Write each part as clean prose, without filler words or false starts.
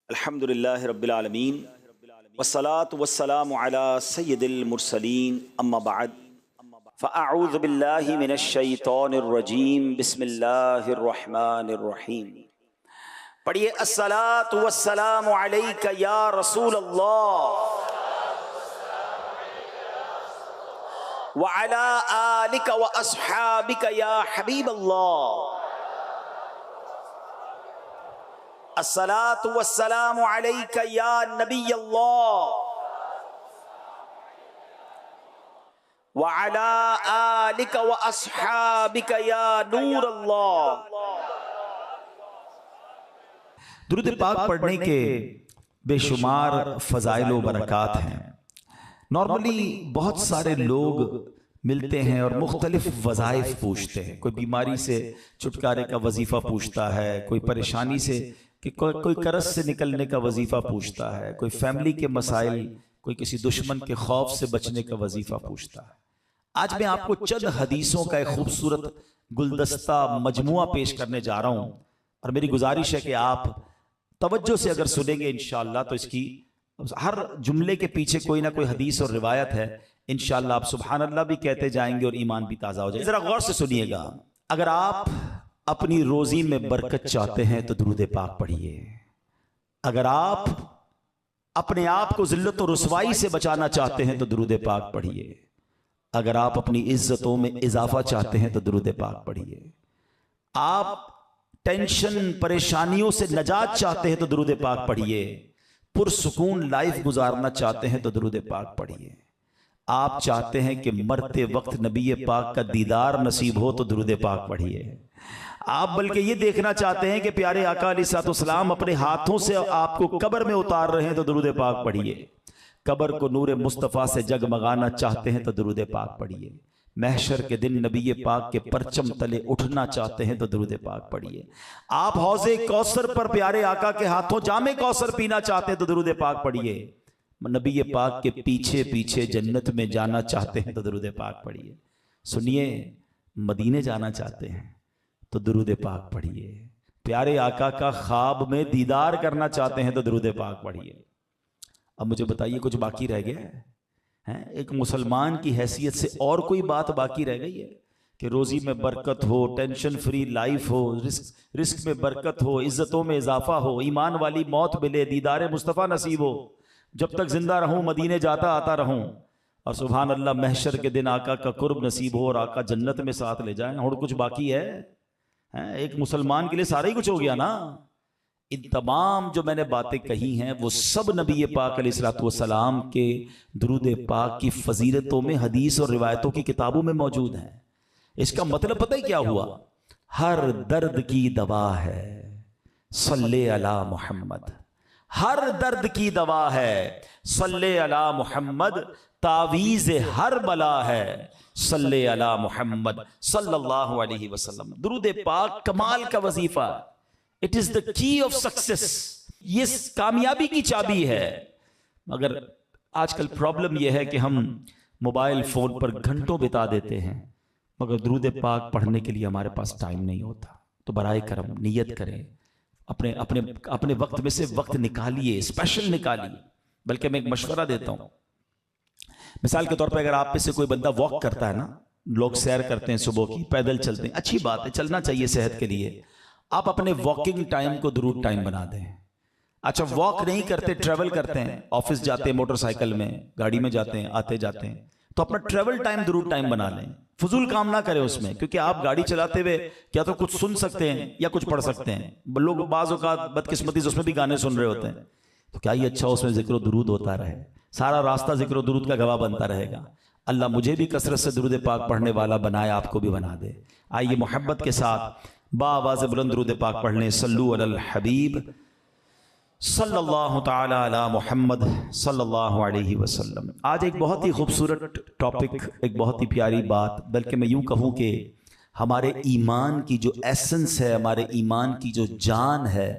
الحمدللہ رب العالمین والصلاة والسلام علی سید المرسلین اما بعد فاعوذ باللہ من الشیطان الرجیم بسم اللہ الرحمن الرحیم۔ پڑھیے الصلاة والسلام علیک یا رسول اللہ وعلی آلک واصحابک یا حبیب اللہ۔ الصلاة والسلام علیک یا نبی اللہ وعلی آلک واصحابک یا نور اللہ۔ درود پاک پڑھنے کے بے شمار فضائل و برکات ہیں۔ نارملی بہت سارے لوگ ملتے ہیں اور مختلف وظائف پوچھتے ہیں۔ کوئی بیماری سے چھٹکارے کا وظیفہ پوچھتا ہے، کوئی پریشانی سے کہ کوئی قرض سے نکلنے کا وظیفہ پوچھتا ہے، کوئی فیملی کے مسائل، کوئی کسی دشمن کے خوف سے بچنے کا وظیفہ پوچھتا ہے۔ آج میں آپ کو چند حدیثوں کا ایک خوبصورت گلدستہ مجموعہ پیش کرنے جا رہا ہوں، اور میری گزارش ہے کہ آپ توجہ سے اگر سنیں گے انشاءاللہ تو اس کی ہر جملے کے پیچھے کوئی نہ کوئی حدیث اور روایت ہے۔ انشاءاللہ آپ سبحان اللہ بھی کہتے جائیں گے اور ایمان بھی تازہ ہو جائے گا۔ ذرا غور سے سنیے گا، اگر آپ اپنی روزی میں برکت چاہتے ہیں تو درود پاک پڑھیے۔ اگر آپ اپنے آپ کو ذلت و رسوائی سے بچانا چاہتے ہیں تو درود پاک پڑھیے۔ اگر آپ اپنی عزتوں میں اضافہ چاہتے ہیں تو درود پاک پڑھیے۔ آپ ٹینشن پریشانیوں سے نجات چاہتے ہیں تو درود پاک پڑھیے۔ پرسکون لائف گزارنا چاہتے ہیں تو درود پاک پڑھیے۔ آپ چاہتے ہیں کہ مرتے وقت نبی پاک کا دیدار نصیب ہو تو درود پاک پڑھیے۔ آپ بلکہ یہ دیکھنا چاہتے ہیں کہ پیارے آقا علیہ الصلوۃ والسلام اپنے ہاتھوں سے آپ کو قبر میں اتار رہے ہیں تو درود پاک پڑھیے۔ قبر کو نور مصطفیٰ سے جگمگانا چاہتے ہیں تو درود پاک پڑھیے۔ محشر کے دن نبی پاک کے پرچم تلے اٹھنا چاہتے ہیں تو درود پاک پڑھیے۔ آپ حوض کوثر پر پیارے آقا کے ہاتھوں جام کوثر پینا چاہتے ہیں تو درود پاک پڑھیے۔ نبی پاک کے پیچھے پیچھے جنت میں جانا چاہتے ہیں تو درود پاک پڑھیے۔ سنیے، مدینے جانا چاہتے ہیں تو درود پاک پڑھیے۔ پیارے آقا کا خواب میں دیدار کرنا چاہتے ہیں تو درود پاک پڑھیے۔ اب مجھے بتائیے کچھ باقی رہ گیا ہے؟ ایک مسلمان کی حیثیت سے اور کوئی بات باقی رہ گئی ہے کہ روزی میں برکت ہو، ٹینشن فری لائف ہو، رزق میں برکت ہو، عزتوں میں اضافہ ہو، ایمان والی موت ملے، دیدار مصطفیٰ نصیب ہو، جب تک زندہ رہوں مدینے جاتا آتا رہوں، اور سبحان اللہ محشر کے دن آقا کا قرب نصیب ہو اور آقا جنت میں ساتھ لے جائیں؟ اور کچھ باقی ہے؟ ایک مسلمان کے لیے سارا ہی کچھ ہو گیا نا۔ ان تمام جو میں نے باتیں کہی ہیں وہ سب نبی پاک علیہ الصلوۃ والسلام کے درود پاک کی فضیلتوں میں حدیث اور روایتوں کی کتابوں میں موجود ہیں۔ اس کا مطلب پتہ ہی کیا ہوا؟ ہر درد کی دوا ہے صلی علی محمد۔ ہر درد کی دوا ہے صلی علی محمد۔ تعویذ ہر بلا ہے صلی علی محمد صلی اللہ علیہ وسلم۔ درود پاک کمال کا وظیفہ، اٹ از دا کی آف سکسیس، یہ کامیابی کی چابی ہے۔ مگر آج کل پرابلم یہ ہے کہ ہم موبائل فون پر گھنٹوں بتا دیتے ہیں، مگر درود پاک پڑھنے کے لیے ہمارے پاس ٹائم نہیں ہوتا۔ تو برائے کرم نیت کریں، اپنے وقت میں سے وقت نکالیے، اسپیشل نکالیے۔ بلکہ میں ایک مشورہ دیتا ہوں، مثال کے طور پہ اگر آپ میں سے کوئی بندہ واک کرتا ہے نا، لوگ سیر کرتے ہیں صبح کی، پیدل چلتے ہیں، اچھی بات ہے، چلنا چاہیے صحت کے لیے۔ آپ اپنے واکنگ ٹائم کو درود ٹائم بنا دیں۔ اچھا واک نہیں کرتے، ٹریول کرتے ہیں، آفس جاتے ہیں موٹر سائیکل میں، گاڑی میں جاتے ہیں، آتے جاتے ہیں، تو اپنا ٹریول ٹائم درود ٹائم بنا لیں۔ فضول کام نہ کریں اس میں، کیونکہ آپ گاڑی چلاتے ہوئے کیا تو کچھ سن سکتے ہیں یا کچھ پڑھ سکتے ہیں۔ لوگ بعض اوقات بدقسمتی سے اس میں بھی گانے سن رہے ہوتے ہیں، تو کیا یہ اچھا اس میں ذکر و درود ہوتا رہے، سارا راستہ ذکر و درود کا گواہ بنتا رہے گا۔ اللہ مجھے بھی کثرت سے درود پاک پڑھنے والا بنائے، آپ کو بھی بنا دے۔ آئیے محبت کے ساتھ باواز بلند درود پاک پڑھ لیں۔ صلو علی الحبیب صلی اللہ تعالی علی محمد صلی اللہ علیہ وسلم۔ آج ایک بہت ہی خوبصورت ٹاپک، ایک بہت ہی پیاری بات، بلکہ میں یوں کہوں کہ ہمارے ایمان کی جو ایسنس ہے، ہمارے ایمان کی جو جان ہے،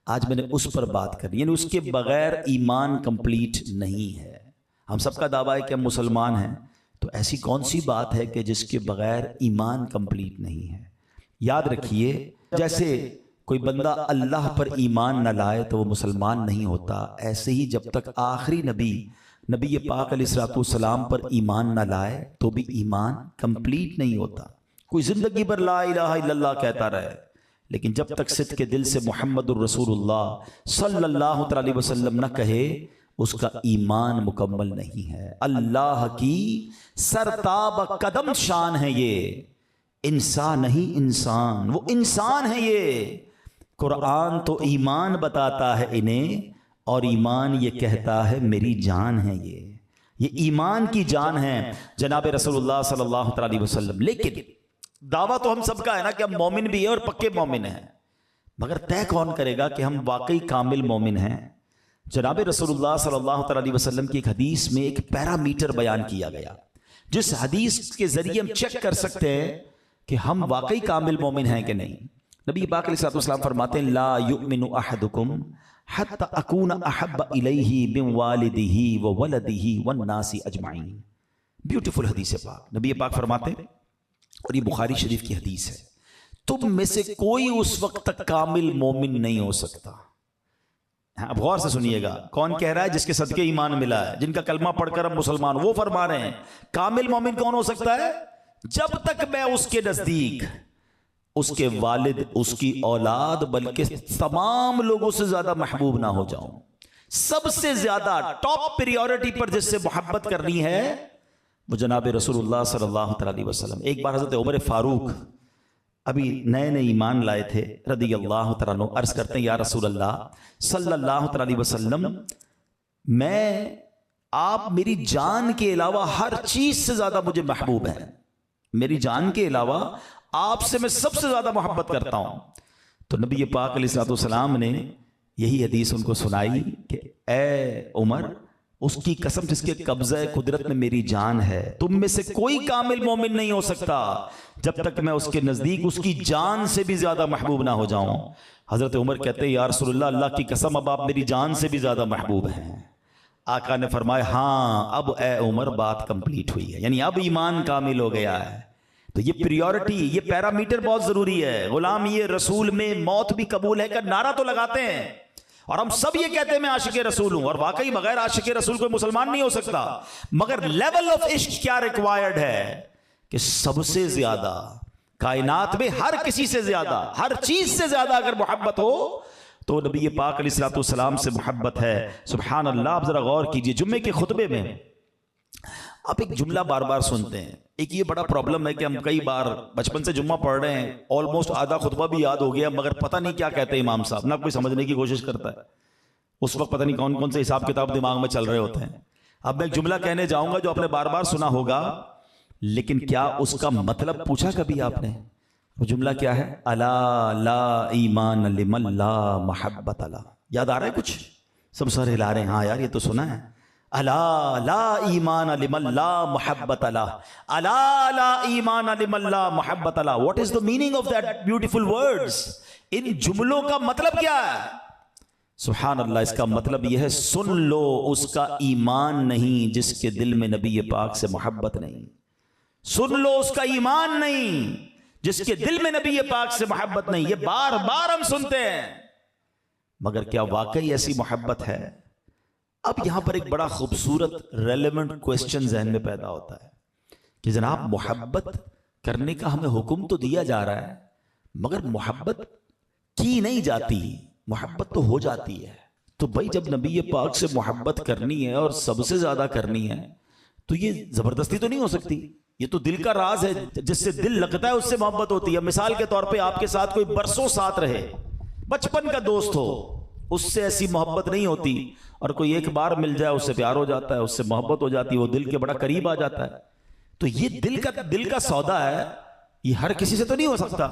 آج میں نے اس پر بات کرنی، یعنی اس کے بغیر ایمان کمپلیٹ نہیں ہے۔ ہم سب کا دعویٰ ہے کہ ہم مسلمان ہیں، تو ایسی کون سی بات ہے کہ جس کے بغیر ایمان کمپلیٹ نہیں ہے؟ یاد رکھیے، جیسے کوئی بندہ اللہ پر ایمان نہ لائے تو وہ مسلمان نہیں ہوتا، ایسے ہی جب تک آخری نبی پاک علیہ الصلوۃ والسلام پر ایمان نہ لائے تو بھی ایمان کمپلیٹ نہیں ہوتا۔ کوئی زندگی بھر لا الہ الا اللہ کہتا رہے، لیکن جب تک صدق کے دل سے محمد الرسول اللہ صلی اللہ علیہ وسلم نہ کہے اس کا ایمان مکمل نہیں ہے۔ اللہ کی سرتاب قدم شان ہے یہ، انسان نہیں انسان، وہ انسان ہے یہ۔ قرآن تو ایمان بتاتا ہے انہیں، اور ایمان یہ کہتا ہے میری جان ہے یہ ایمان کی جان ہے جناب رسول اللہ صلی اللہ علیہ وسلم۔ لیکن دعویٰ تو ہم سب کا ہے نا کہ ہم مومن بھی ہیں اور پکے مومن ہیں، مگر طے کون کرے گا کہ ہم واقعی کامل مومن ہیں؟ جناب رسول اللہ صلی اللہ علیہ وسلم کی ایک حدیث میں ایک پیرامیٹر بیان کیا گیا، جس حدیث کے ذریعے ہم چیک کر سکتے ہیں کہ ہم واقعی کامل مومن ہیں کہ نہیں۔ نبی پاک علیہ السلام فرماتے ہیں لا یؤمن احدکم حتی اکون احب الیہ من والدہ وولدہ والناس اجمعین۔ بیوٹیفل حدیث پاک، نبی پاک فرماتے ہیں، اور یہ بخاری شریف کی حدیث ہے، تم میں سے کوئی اس وقت تک کامل مومن نہیں ہو سکتا۔ اب غور سے سنیے گا، کون کہہ رہا ہے؟ جس کے صدقے ایمان ملا ہے، جن کا کلمہ پڑھ کر ہم مسلمان، وہ فرما رہے ہیں کامل مومن کون ہو سکتا ہے؟ جب تک میں اس کے نزدیک اس کے والد، اس کی اولاد، بلکہ تمام لوگوں سے زیادہ محبوب نہ ہو جاؤں۔ سب سے زیادہ ٹاپ پریورٹی پر جس سے محبت کرنی ہے وہ جناب رسول اللہ صلی اللہ علیہ وسلم۔ ایک بار حضرت عمر فاروق ابھی نئے ایمان لائے تھے رضی اللہ تعالیٰ عنہ، عرض کرتے ہیں یا رسول اللہ صلی اللہ علیہ وسلم، آپ میری جان کے علاوہ ہر چیز سے زیادہ مجھے محبوب ہیں، میری جان کے علاوہ آپ سے میں سب سے زیادہ محبت کرتا ہوں۔ تو نبی پاک علیہ الصلوۃ والسلام نے یہی حدیث ان کو سنائی کہ اے عمر، اس کی قسم جس کے قبضہ قدرت میں میری جان ہے، تم میں سے کوئی کامل مومن نہیں ہو سکتا جب تک میں اس کے نزدیک اس کی جان سے بھی زیادہ محبوب نہ ہو جاؤں۔ حضرت عمر کہتے ہیں یا رسول اللہ، اللہ کی قسم اب آپ میری جان سے بھی زیادہ محبوب ہیں۔ آقا نے فرمایا ہاں اب اے عمر بات کمپلیٹ ہوئی ہے، یعنی اب ایمان کامل ہو گیا ہے۔ تو یہ پریورٹی، یہ پیرامیٹر بہت ضروری ہے۔ غلام یہ رسول میں موت بھی قبول ہے کا نعرہ تو لگاتے ہیں، اور ہم سب یہ کہتے ہیں میں عاشق رسول ہوں، اور واقعی بغیر عاشق رسول کوئی مسلمان نہیں ہو سکتا، مگر لیول آف عشق کیا ریکوائرڈ ہے کہ سب سے زیادہ کائنات میں ہر کسی سے زیادہ، ہر چیز سے زیادہ اگر محبت ہو تو نبی پاک علیہ الصلوۃ والسلام سے محبت ہے۔ سبحان اللہ۔ آپ ذرا غور کیجئے، جمعے کے خطبے میں آپ ایک جملہ بار بار سنتے ہیں۔ ایک یہ بڑا پرابلم ہے کہ ہم کئی بار بچپن سے جمعہ پڑھ رہے ہیں، آلموسٹ آدھا خطبہ بھی یاد ہو گیا، مگر پتہ نہیں کیا کہتے ہیں امام صاحب، نہ کوئی سمجھنے کی کوشش کرتا ہے۔ اس وقت پتہ نہیں کون کون سے حساب کتاب دماغ میں چل رہے ہوتے ہیں۔ اب میں ایک جملہ کہنے جاؤں گا جو آپ نے بار بار سنا ہوگا، لیکن کیا اس کا مطلب پوچھا کبھی آپ نے؟ وہ جملہ کیا ہے؟ الا لا ایمان لمن لا محبت له۔ یاد آ رہا ہے کچھ؟ سب سر ہلا رہے ہیں، ہاں یار یہ تو سنا ہے۔ الا لا ایمان لمن لا محبت له، الا لا ایمان لمن لا محبت له۔ What is the meaning of that beautiful words؟ ان جملوں کا مطلب کیا ہے؟ سبحان اللہ، اس کا مطلب یہ ہے سن لو اس کا ایمان نہیں جس کے دل میں نبی پاک سے محبت نہیں۔ سن لو اس کا ایمان نہیں جس کے دل میں نبی پاک سے محبت نہیں۔ یہ بار بار ہم سنتے ہیں، مگر کیا واقعی ایسی محبت ہے؟ اب یہاں پر ایک بڑا خوبصورت ریلیونٹ کوسچن ذہن میں پیدا ہوتا ہے کہ جناب محبت کرنے کا ہمیں حکم تو دیا جا رہا ہے، مگر محبت کی نہیں جاتی، محبت تو ہو جاتی ہے۔ تو بھائی جب نبی پاک سے محبت کرنی ہے اور سب سے زیادہ کرنی ہے تو یہ زبردستی تو نہیں ہو سکتی، یہ تو دل کا راز ہے، جس سے دل لگتا ہے اس سے محبت ہوتی ہے۔ مثال کے طور پہ آپ کے ساتھ کوئی برسوں ساتھ رہے، بچپن کا دوست ہو، اس سے ایسی محبت نہیں ہوتی، اور کوئی ایک بار مل جائے اس سے پیار ہو جاتا ہے، اس سے محبت ہو جاتی ہے، وہ دل کے بڑا قریب آ جاتا ہے۔ تو یہ دل کا سودا ہے، یہ ہر کسی سے تو نہیں ہو سکتا،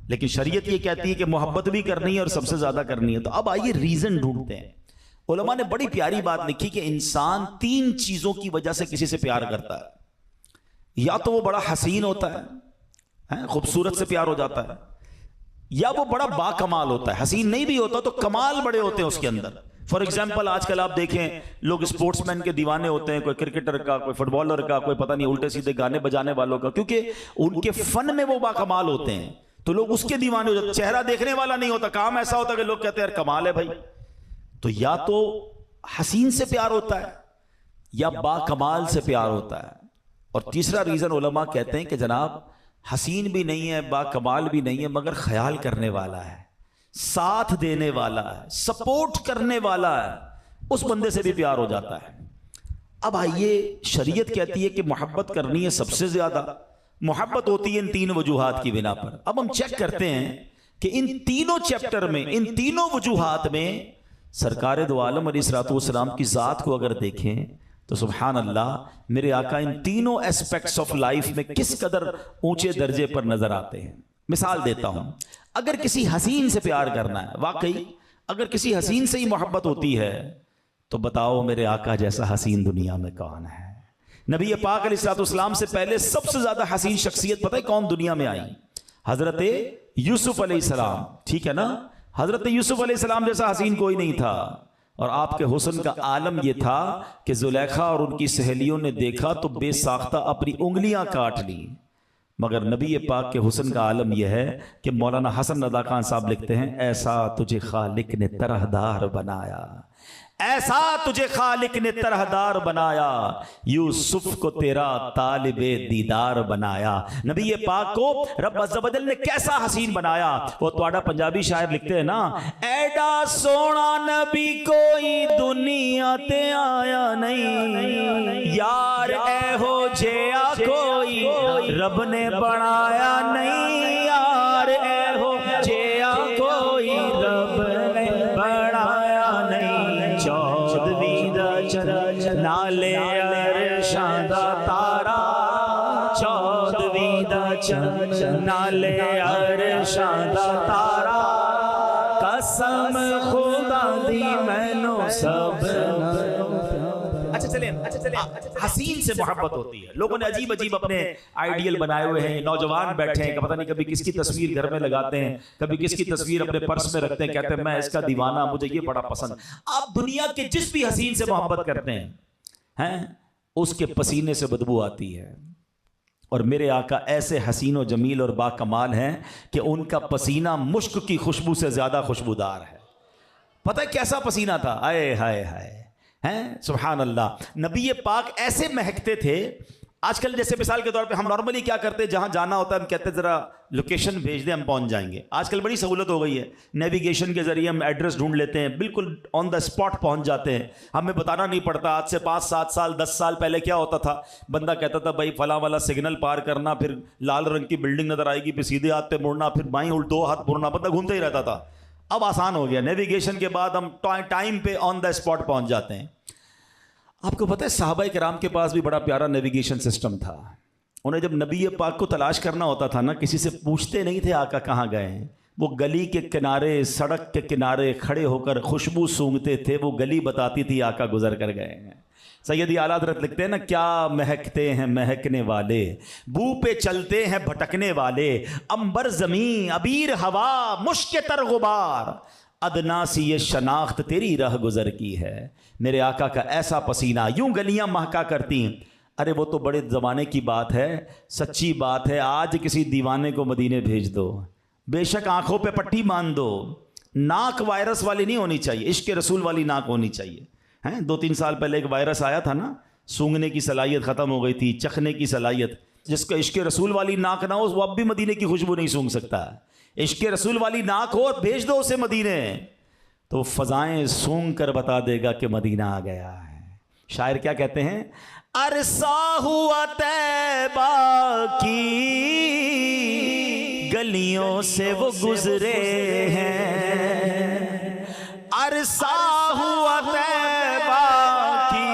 لیکن شریعت یہ کہتی ہے کہ محبت بھی کرنی ہے اور سب سے زیادہ کرنی ہے۔ تو اب آئیے ریزن ڈھونڈتے ہیں۔ علماء نے بڑی پیاری بات لکھی کہ انسان 3 چیزوں کی وجہ سے کسی سے پیار کرتا ہے۔ یا تو وہ بڑا حسین ہوتا ہے، خوبصورت سے پیار ہو جاتا ہے، یا وہ بڑا با کمال ہوتا ہے۔ حسین نہیں بھی ہوتا تو کمال بڑے ہوتے ہیں اس کے اندر۔ فار ایگزامپل آج کل آپ دیکھیں لوگ اسپورٹس مین کے دیوانے ہوتے ہیں، کوئی کرکٹر کا، کوئی فٹ بالر کا، کوئی پتہ نہیں الٹے سیدھے گانے بجانے والوں کا، کیونکہ ان کے فن میں وہ با کمال ہوتے ہیں۔ تو لوگ اس کے دیوانے ہو جاتے. چہرہ دیکھنے والا نہیں ہوتا, کام ایسا ہوتا کہ لوگ کہتے ہیں یار کمال ہے بھائی. تو یا تو حسین سے پیار ہوتا ہے یا با کمال سے پیار ہوتا ہے. اور تیسرا ریزن علماء کہتے ہیں کہ جناب حسین بھی نہیں ہے, با کمال بھی نہیں ہے, مگر خیال کرنے والا ہے, ساتھ دینے والا ہے, سپورٹ کرنے والا ہے, اس بندے سے بھی پیار ہو جاتا ہے. اب آئیے, شریعت کہتی ہے کہ محبت کرنی ہے سب سے زیادہ. محبت ہوتی ہے ان تین وجوہات کی بنا پر. اب ہم چیک کرتے ہیں کہ ان تینوں چیپٹر میں, ان تینوں وجوہات میں سرکار دو عالم علیہ الصلوۃ والسلام کی ذات کو اگر دیکھیں تو سبحان اللہ, میرے آقا ان تینوں ایسپیکٹس آف لائف میں کس قدر اونچے درجے پر نظر آتے ہیں. مثال دیتا ہوں, اگر کسی حسین سے پیار کرنا ہے, واقعی اگر کسی حسین سے ہی محبت ہوتی ہے تو بتاؤ میرے آقا جیسا حسین دنیا میں کون ہے. نبی پاک علیہ الصلوۃ والسلام سے پہلے سب سے زیادہ حسین شخصیت پتہ ہے کون دنیا میں آئی؟ حضرت یوسف علیہ السلام. ٹھیک ہے نا, حضرت یوسف علیہ السلام جیسا حسین کوئی نہیں تھا. اور آپ کے حسن کا عالم یہ تھا کہ زلیخا اور ان کی سہیلیوں نے دیکھا تو بے ساختہ اپنی انگلیاں کاٹ لی. مگر نبی پاک کے حسن کا عالم یہ ہے کہ مولانا حسن رضا خان صاحب لکھتے ہیں, ایسا تجھے خالق نے طرحدار بنایا, ایسا تجھے خالق نے طرحدار بنایا, یوسف کو تیرا طالب دیدار بنایا. نبی پاک کو رب عز و جل نے کیسا حسین بنایا. وہ تواڈا پنجابی شاعر لکھتے ہیں نا, ایڈا سونا نبی کوئی دنیا تے آیا نہیں, یار اے ہو جیا کوئی رب نے بنایا نہیں, یار اے ہو جیا کوئی رب نے بنایا نہیں. چودھویں دا چن نالے عرشاں دا تارا, چودھویں دا چن نالے عرشاں دا تارا, قسم خدا دی مینوں سب. اچھا چلیں حسین سے محبت ہوتی ہے. لوگوں نے عجیب عجیب اپنے آئیڈیل بنائے ہوئے ہیں, نوجوان بیٹھے ہیں, پتہ نہیں کبھی کس کی تصویر گھر میں لگاتے ہیں, کبھی کس کی تصویر اپنے پرس میں رکھتے ہیں, کہتے ہیں میں اس کا دیوانہ, مجھے یہ بڑا پسند. آپ دنیا کے جس بھی حسین سے محبت کرتے ہیں اس کے پسینے سے بدبو آتی ہے. اور میرے آقا ایسے حسین و جمیل اور با کمال ہیں کہ ان کا پسینہ مشک کی خوشبو سے زیادہ خوشبودار ہے. پتہ ہے کیسا پسینہ تھا, آئے ہائے ہائے ہیں سبحان اللہ. نبی پاک ایسے مہکتے تھے. آج کل جیسے مثال کے طور پہ ہم نارملی کیا کرتے ہیں, جہاں جانا ہوتا ہے ہم کہتے ہیں ذرا لوکیشن بھیج دیں ہم پہنچ جائیں گے. آج کل بڑی سہولت ہو گئی ہے, نیویگیشن کے ذریعے ہم ایڈریس ڈھونڈ لیتے ہیں, بالکل آن دا اسپاٹ پہنچ جاتے ہیں, ہمیں بتانا نہیں پڑتا. آج سے 5-7 سال 10 سال پہلے کیا ہوتا تھا, بندہ کہتا تھا بھائی فلاں والا سگنل پار کرنا, پھر لال رنگ کی بلڈنگ نظر آئے گی, پھر سیدھے ہاتھ پہ مڑنا, پھر بائیں 2 ہاتھ مڑنا, بندہ گھومتا ہی رہتا تھا. اب آسان ہو گیا, نیویگیشن کے بعد ہم ٹائم پہ آن دا اسپاٹ پہنچ جاتے ہیں. آپ کو پتہ ہے صحابہ کرام کے پاس بھی بڑا پیارا نیویگیشن سسٹم تھا. انہیں جب نبی پاک کو تلاش کرنا ہوتا تھا نا, کسی سے پوچھتے نہیں تھے آقا کہاں گئے ہیں. وہ گلی کے کنارے, سڑک کے کنارے کھڑے ہو کر خوشبو سونگھتے تھے. وہ گلی بتاتی تھی آقا گزر کر گئے ہیں. سیدی اعلیٰ حضرت لکھتے ہیں نا, کیا مہکتے ہیں مہکنے والے, بو پہ چلتے ہیں بھٹکنے والے, امبر زمین عبیر ہوا مشک تر غبار, ادنا سی یہ شناخت تیری رہ گزر کی ہے. میرے آقا کا ایسا پسینہ, یوں گلیاں مہکا کرتی. ارے وہ تو بڑے زمانے کی بات ہے, سچی بات ہے. آج کسی دیوانے کو مدینے بھیج دو, بے شک آنکھوں پہ پٹی باندھ دو, ناک وائرس والی نہیں ہونی چاہیے, عشق رسول والی ناک ہونی چاہیے. 2-3 سال پہلے ایک وائرس آیا تھا نا, سونگنے کی صلاحیت ختم ہو گئی تھی, چکھنے کی صلاحیت. جس کا عشق رسول والی ناک نہ ہو وہ اب بھی مدینے کی خوشبو نہیں سونگ سکتا. عشق رسول والی ناک ہو, بھیج دو اسے مدینے, تو فضائیں سونگ کر بتا دے گا کہ مدینہ آ گیا ہے. شاعر کیا کہتے ہیں, عرصہ ہوا طیبہ کی گلیوں سے وہ گزرے ہیں, عرصہ ہوا طیبہ کی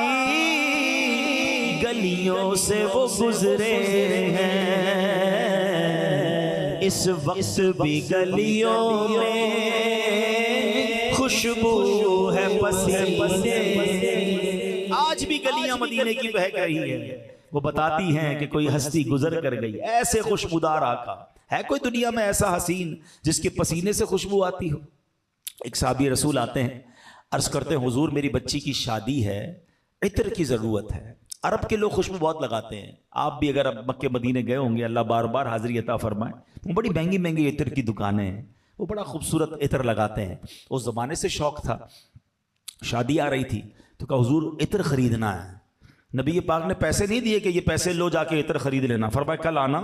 گلیوں سے وہ گزرے ہیں, اس وقت بھی گلیوں میں خوشبو ہے پسینے. آج بھی گلیاں مدینے کی بہک رہی ہے, وہ بتاتی ہیں کہ کوئی ہستی گزر کر گئی. ایسے خوشبودار آقا ہے کوئی دنیا میں ایسا حسین جس کے پسینے سے خوشبو آتی ہو. ایک صحابی رسول آتے ہیں, عرض کرتے ہیں حضور میری بچی کی شادی ہے, عطر کی ضرورت ہے. عرب کے لوگ خوشبو بہت لگاتے ہیں. آپ بھی اگر اب مکے مدینے گئے ہوں گے, اللہ بار بار حاضری عطا فرمائے, وہ بڑی مہنگی مہنگی عطر کی دکانیں ہیں, وہ بڑا خوبصورت عطر لگاتے ہیں. اس زمانے سے شوق تھا. شادی آ رہی تھی تو کہا حضور عطر خریدنا ہے. نبی پاک نے پیسے نہیں دیے کہ یہ پیسے لو جا کے عطر خرید لینا. فرمایا کل آنا,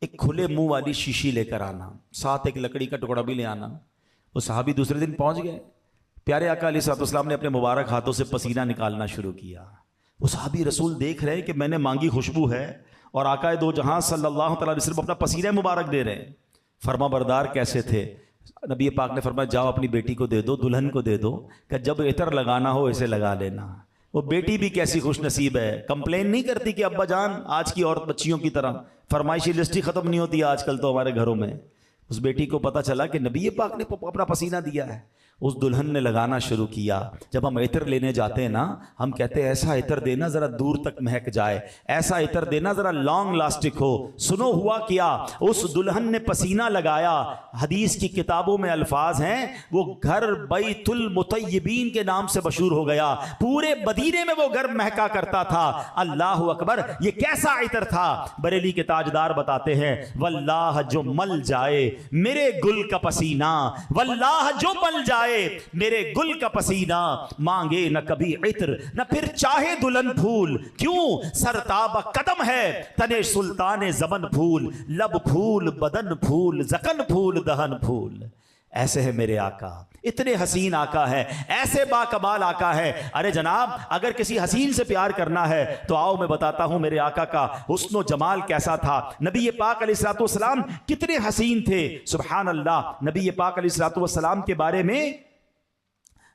ایک کھلے منہ والی شیشی لے کر آنا, ساتھ ایک لکڑی کا ٹکڑا بھی لے آنا. وہ صحابی دوسرے دن پہنچ گئے. پیارے آقا علیہ الصلوۃ والسلام نے اپنے مبارک ہاتھوں سے پسینہ نکالنا شروع کیا. وہ صحابی رسول دیکھ رہے ہیں کہ میں نے مانگی خوشبو ہے اور آقا دو جہاں صلی اللہ تعالیٰ علیہ وسلم اپنا پسینہ مبارک دے رہے ہیں. فرما بردار کیسے تھے؟ نبی پاک نے فرمایا جاؤ اپنی بیٹی کو دے دو, دلہن کو دے دو, کہ جب عطر لگانا ہو اسے لگا لینا. وہ بیٹی بھی کیسی خوش نصیب ہے, کمپلین نہیں کرتی کہ ابا جان آج کی عورت بچیوں کی طرح فرمائشی لسٹ ہی ختم نہیں ہوتی آج کل تو ہمارے گھروں میں. اس بیٹی کو پتا چلا کہ نبی پاک نے اپنا پسینہ دیا ہے. اس دلہن نے لگانا شروع کیا. جب ہم عطر لینے جاتے ہیں نا, ہم کہتے ہیں ایسا عطر دینا ذرا دور تک مہک جائے, ایسا عطر دینا ذرا لانگ لاسٹک ہو. سنو ہوا کیا, اس دلہن نے پسینہ لگایا. حدیث کی کتابوں میں الفاظ ہیں وہ گھر بیت المطیبین کے نام سے مشہور ہو گیا. پورے مدینے میں وہ گھر مہکا کرتا تھا. اللہ اکبر, یہ کیسا عطر تھا؟ بریلی کے تاجدار بتاتے ہیں واللہ جو مل جائے میرے گل کا پسینہ, واللہ جو مل جائے میرے گل کا پسینہ, مانگے نہ کبھی عطر نہ پھر چاہے دلہن پھول. کیوں؟ سرتاب قدم ہے تنے سلطان زمن پھول, لب پھول بدن پھول زکن پھول دہن پھول. ایسے ہے میرے آقا, اتنے حسین آقا ہے, ایسے با کمال آقا ہے. ارے جناب اگر کسی حسین سے پیار کرنا ہے تو آؤ میں بتاتا ہوں میرے آقا کا حسن و جمال کیسا تھا. نبی پاک علیہ الصلوۃ والسلام کتنے حسین تھے. سبحان اللہ. نبی پاک علیہ الصلوۃ والسلام کے بارے میں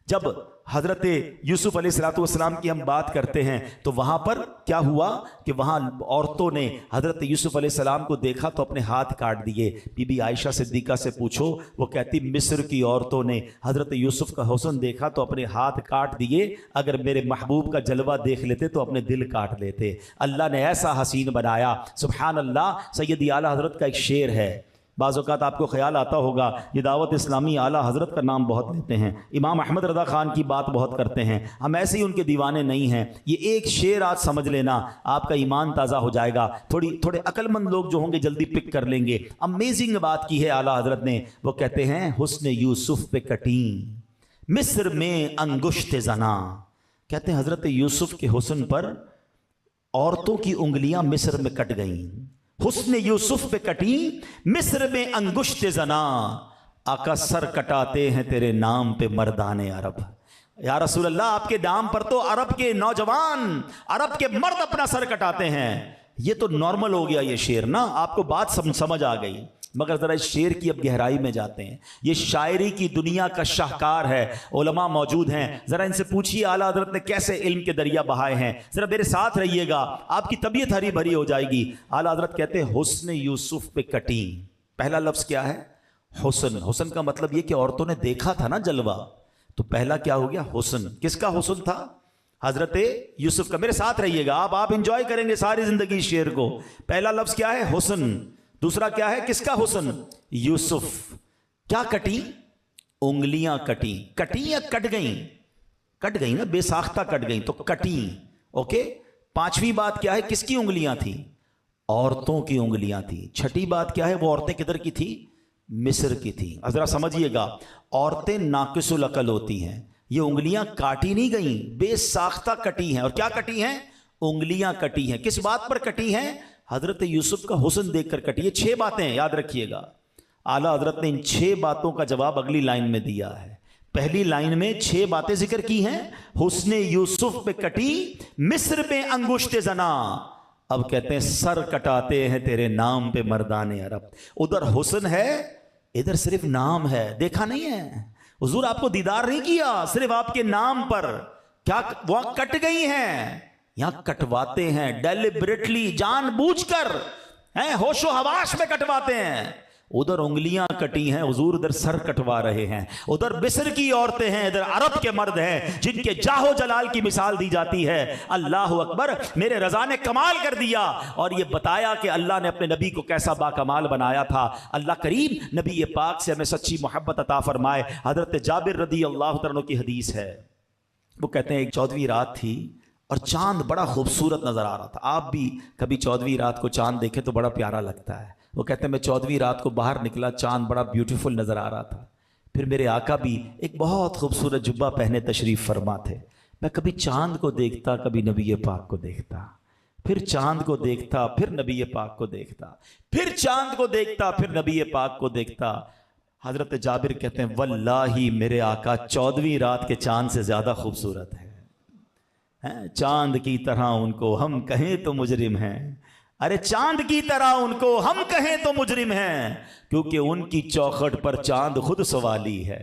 جب حضرت یوسف علیہ الصلوۃ والسلام کی ہم بات کرتے ہیں تو وہاں پر کیا ہوا کہ وہاں عورتوں نے حضرت یوسف علیہ السلام کو دیکھا تو اپنے ہاتھ کاٹ دیے. بی بی عائشہ صدیقہ سے پوچھو, وہ کہتی مصر کی عورتوں نے حضرت یوسف کا حسن دیکھا تو اپنے ہاتھ کاٹ دیے, اگر میرے محبوب کا جلوہ دیکھ لیتے تو اپنے دل کاٹ لیتے. اللہ نے ایسا حسین بنایا. سبحان اللہ. سیدی اعلیٰ حضرت کا ایک شعر ہے, بعض اوقات آپ کو خیال آتا ہوگا یہ دعوت اسلامی اعلیٰ حضرت کا نام بہت لیتے ہیں, امام احمد رضا خان کی بات بہت کرتے ہیں, ہم ایسے ہی ان کے دیوانے نہیں ہیں. یہ ایک شعر آج سمجھ لینا, آپ کا ایمان تازہ ہو جائے گا. تھوڑے عقل مند لوگ جو ہوں گے جلدی پک کر لیں گے. امیزنگ بات کی ہے اعلیٰ حضرت نے. وہ کہتے ہیں حسن یوسف پہ کٹیں مصر میں انگشت زنا. کہتے ہیں حضرت یوسف کے حسن پر عورتوں کی انگلیاں مصر میں کٹ گئیں. حسن یوسف پہ کٹی مصر میں انگشت زنا, آقا سر کٹاتے ہیں تیرے نام پہ مردان عرب. یا رسول اللہ آپ کے نام پر تو عرب کے نوجوان, عرب کے مرد اپنا سر کٹاتے ہیں. یہ تو نارمل ہو گیا یہ شعر نا, آپ کو بات سمجھ آ گئی. مگر ذرا اس شعر کی اب گہرائی میں جاتے ہیں. یہ شاعری کی دنیا کا شاہکار ہے, علماء موجود ہیں, ذرا ان سے پوچھیے اعلیٰ حضرت نے کیسے علم کے دریا بہائے ہیں. ذرا میرے ساتھ رہیے گا, آپ کی طبیعت ہری بھری ہو جائے گی. اعلیٰ حضرت کہتے ہیں حسن یوسف پہ کٹی. پہلا لفظ کیا ہے؟ حسن. حسن کا مطلب یہ کہ عورتوں نے دیکھا تھا نا جلوہ, تو پہلا کیا ہو گیا؟ حسن. کس کا حسن تھا؟ حضرت یوسف کا. میرے ساتھ رہیے گا, آپ انجوائے کریں گے ساری زندگی اس شعر کو. پہلا لفظ کیا ہے؟ حسن. دوسرا کیا ہے؟ کس کا حسن؟ یوسف. کیا کٹی؟ انگلیاں کٹی. کٹی یا کٹ گئیں؟ کٹ گئیں نا, بے ساختہ کٹ گئیں تو کٹی. اوکے. پانچویں بات کیا ہے؟ کس کی انگلیاں تھی؟ عورتوں کی انگلیاں تھی. چھٹی بات کیا ہے؟ وہ عورتیں کدھر کی تھی؟ مصر کی تھی. ذرا سمجھیے گا, عورتیں ناقص العقل ہوتی ہیں. یہ انگلیاں کاٹی نہیں گئیں, بے ساختہ کٹی ہیں. اور کیا کٹی ہیں؟ انگلیاں کٹی ہیں. کس بات پر کٹی ہیں؟ حضرت یوسف کا حسن دیکھ کر کٹی. یہ 6 باتیں یاد رکھیے گا. اعلیٰ حضرت نے ان 6 باتوں کا جواب اگلی لائن میں دیا ہے. پہلی لائن میں 6 باتیں ذکر کی ہیں. حسن یوسف پہ کٹی مصر میں انگشت زنا. اب کہتے ہیں سر کٹاتے ہیں تیرے نام پہ مردان عرب. ادھر حسن ہے, ادھر صرف نام ہے. دیکھا نہیں ہے حضور, آپ کو دیدار نہیں کیا, صرف آپ کے نام پر. کیا وہاں کٹ گئی ہیں؟ یہاں کٹواتے ہیں ڈیلیبریٹلی, جان بوجھ کر, ہوش و حواس میں کٹواتے ہیں. ادھر انگلیاں کٹی ہیں حضور, ادھر سر کٹوا رہے ہیں. ادھر مصر کی عورتیں ہیں, ادھر عرب کے مرد ہیں جن کے جاہ و جلال کی مثال دی جاتی ہے. اللہ اکبر. میرے رضا نے کمال کر دیا اور یہ بتایا کہ اللہ نے اپنے نبی کو کیسا با کمال بنایا تھا. اللہ کریم نبی پاک سے ہمیں سچی محبت عطا فرمائے. حضرت جابر رضی اللہ عنہ کی حدیث ہے, وہ کہتے ہیں ایک 14ویں رات تھی, اور چاند بڑا خوبصورت نظر آ رہا تھا. آپ بھی کبھی 14ویں رات کو چاند دیکھے تو بڑا پیارا لگتا ہے. وہ کہتے ہیں میں 14ویں رات کو باہر نکلا, چاند بڑا بیوٹیفل نظر آ رہا تھا. پھر میرے آقا بھی ایک بہت خوبصورت جبہ پہنے تشریف فرما تھے. میں کبھی چاند کو دیکھتا, کبھی نبی پاک کو دیکھتا, پھر چاند کو دیکھتا, پھر نبی پاک کو دیکھتا, پھر چاند کو دیکھتا, پھر نبی پاک کو دیکھتا. حضرت جابر کہتے ہیں واللہ میرے آقا 14ویں رات کے چاند سے زیادہ خوبصورت ہے. چاند کی طرح ان کو ہم کہیں تو مجرم ہیں. ارے چاند کی طرح ان کو ہم کہیں تو مجرم ہیں, کیونکہ ان کی چوکھٹ پر چاند خود سوالی ہے.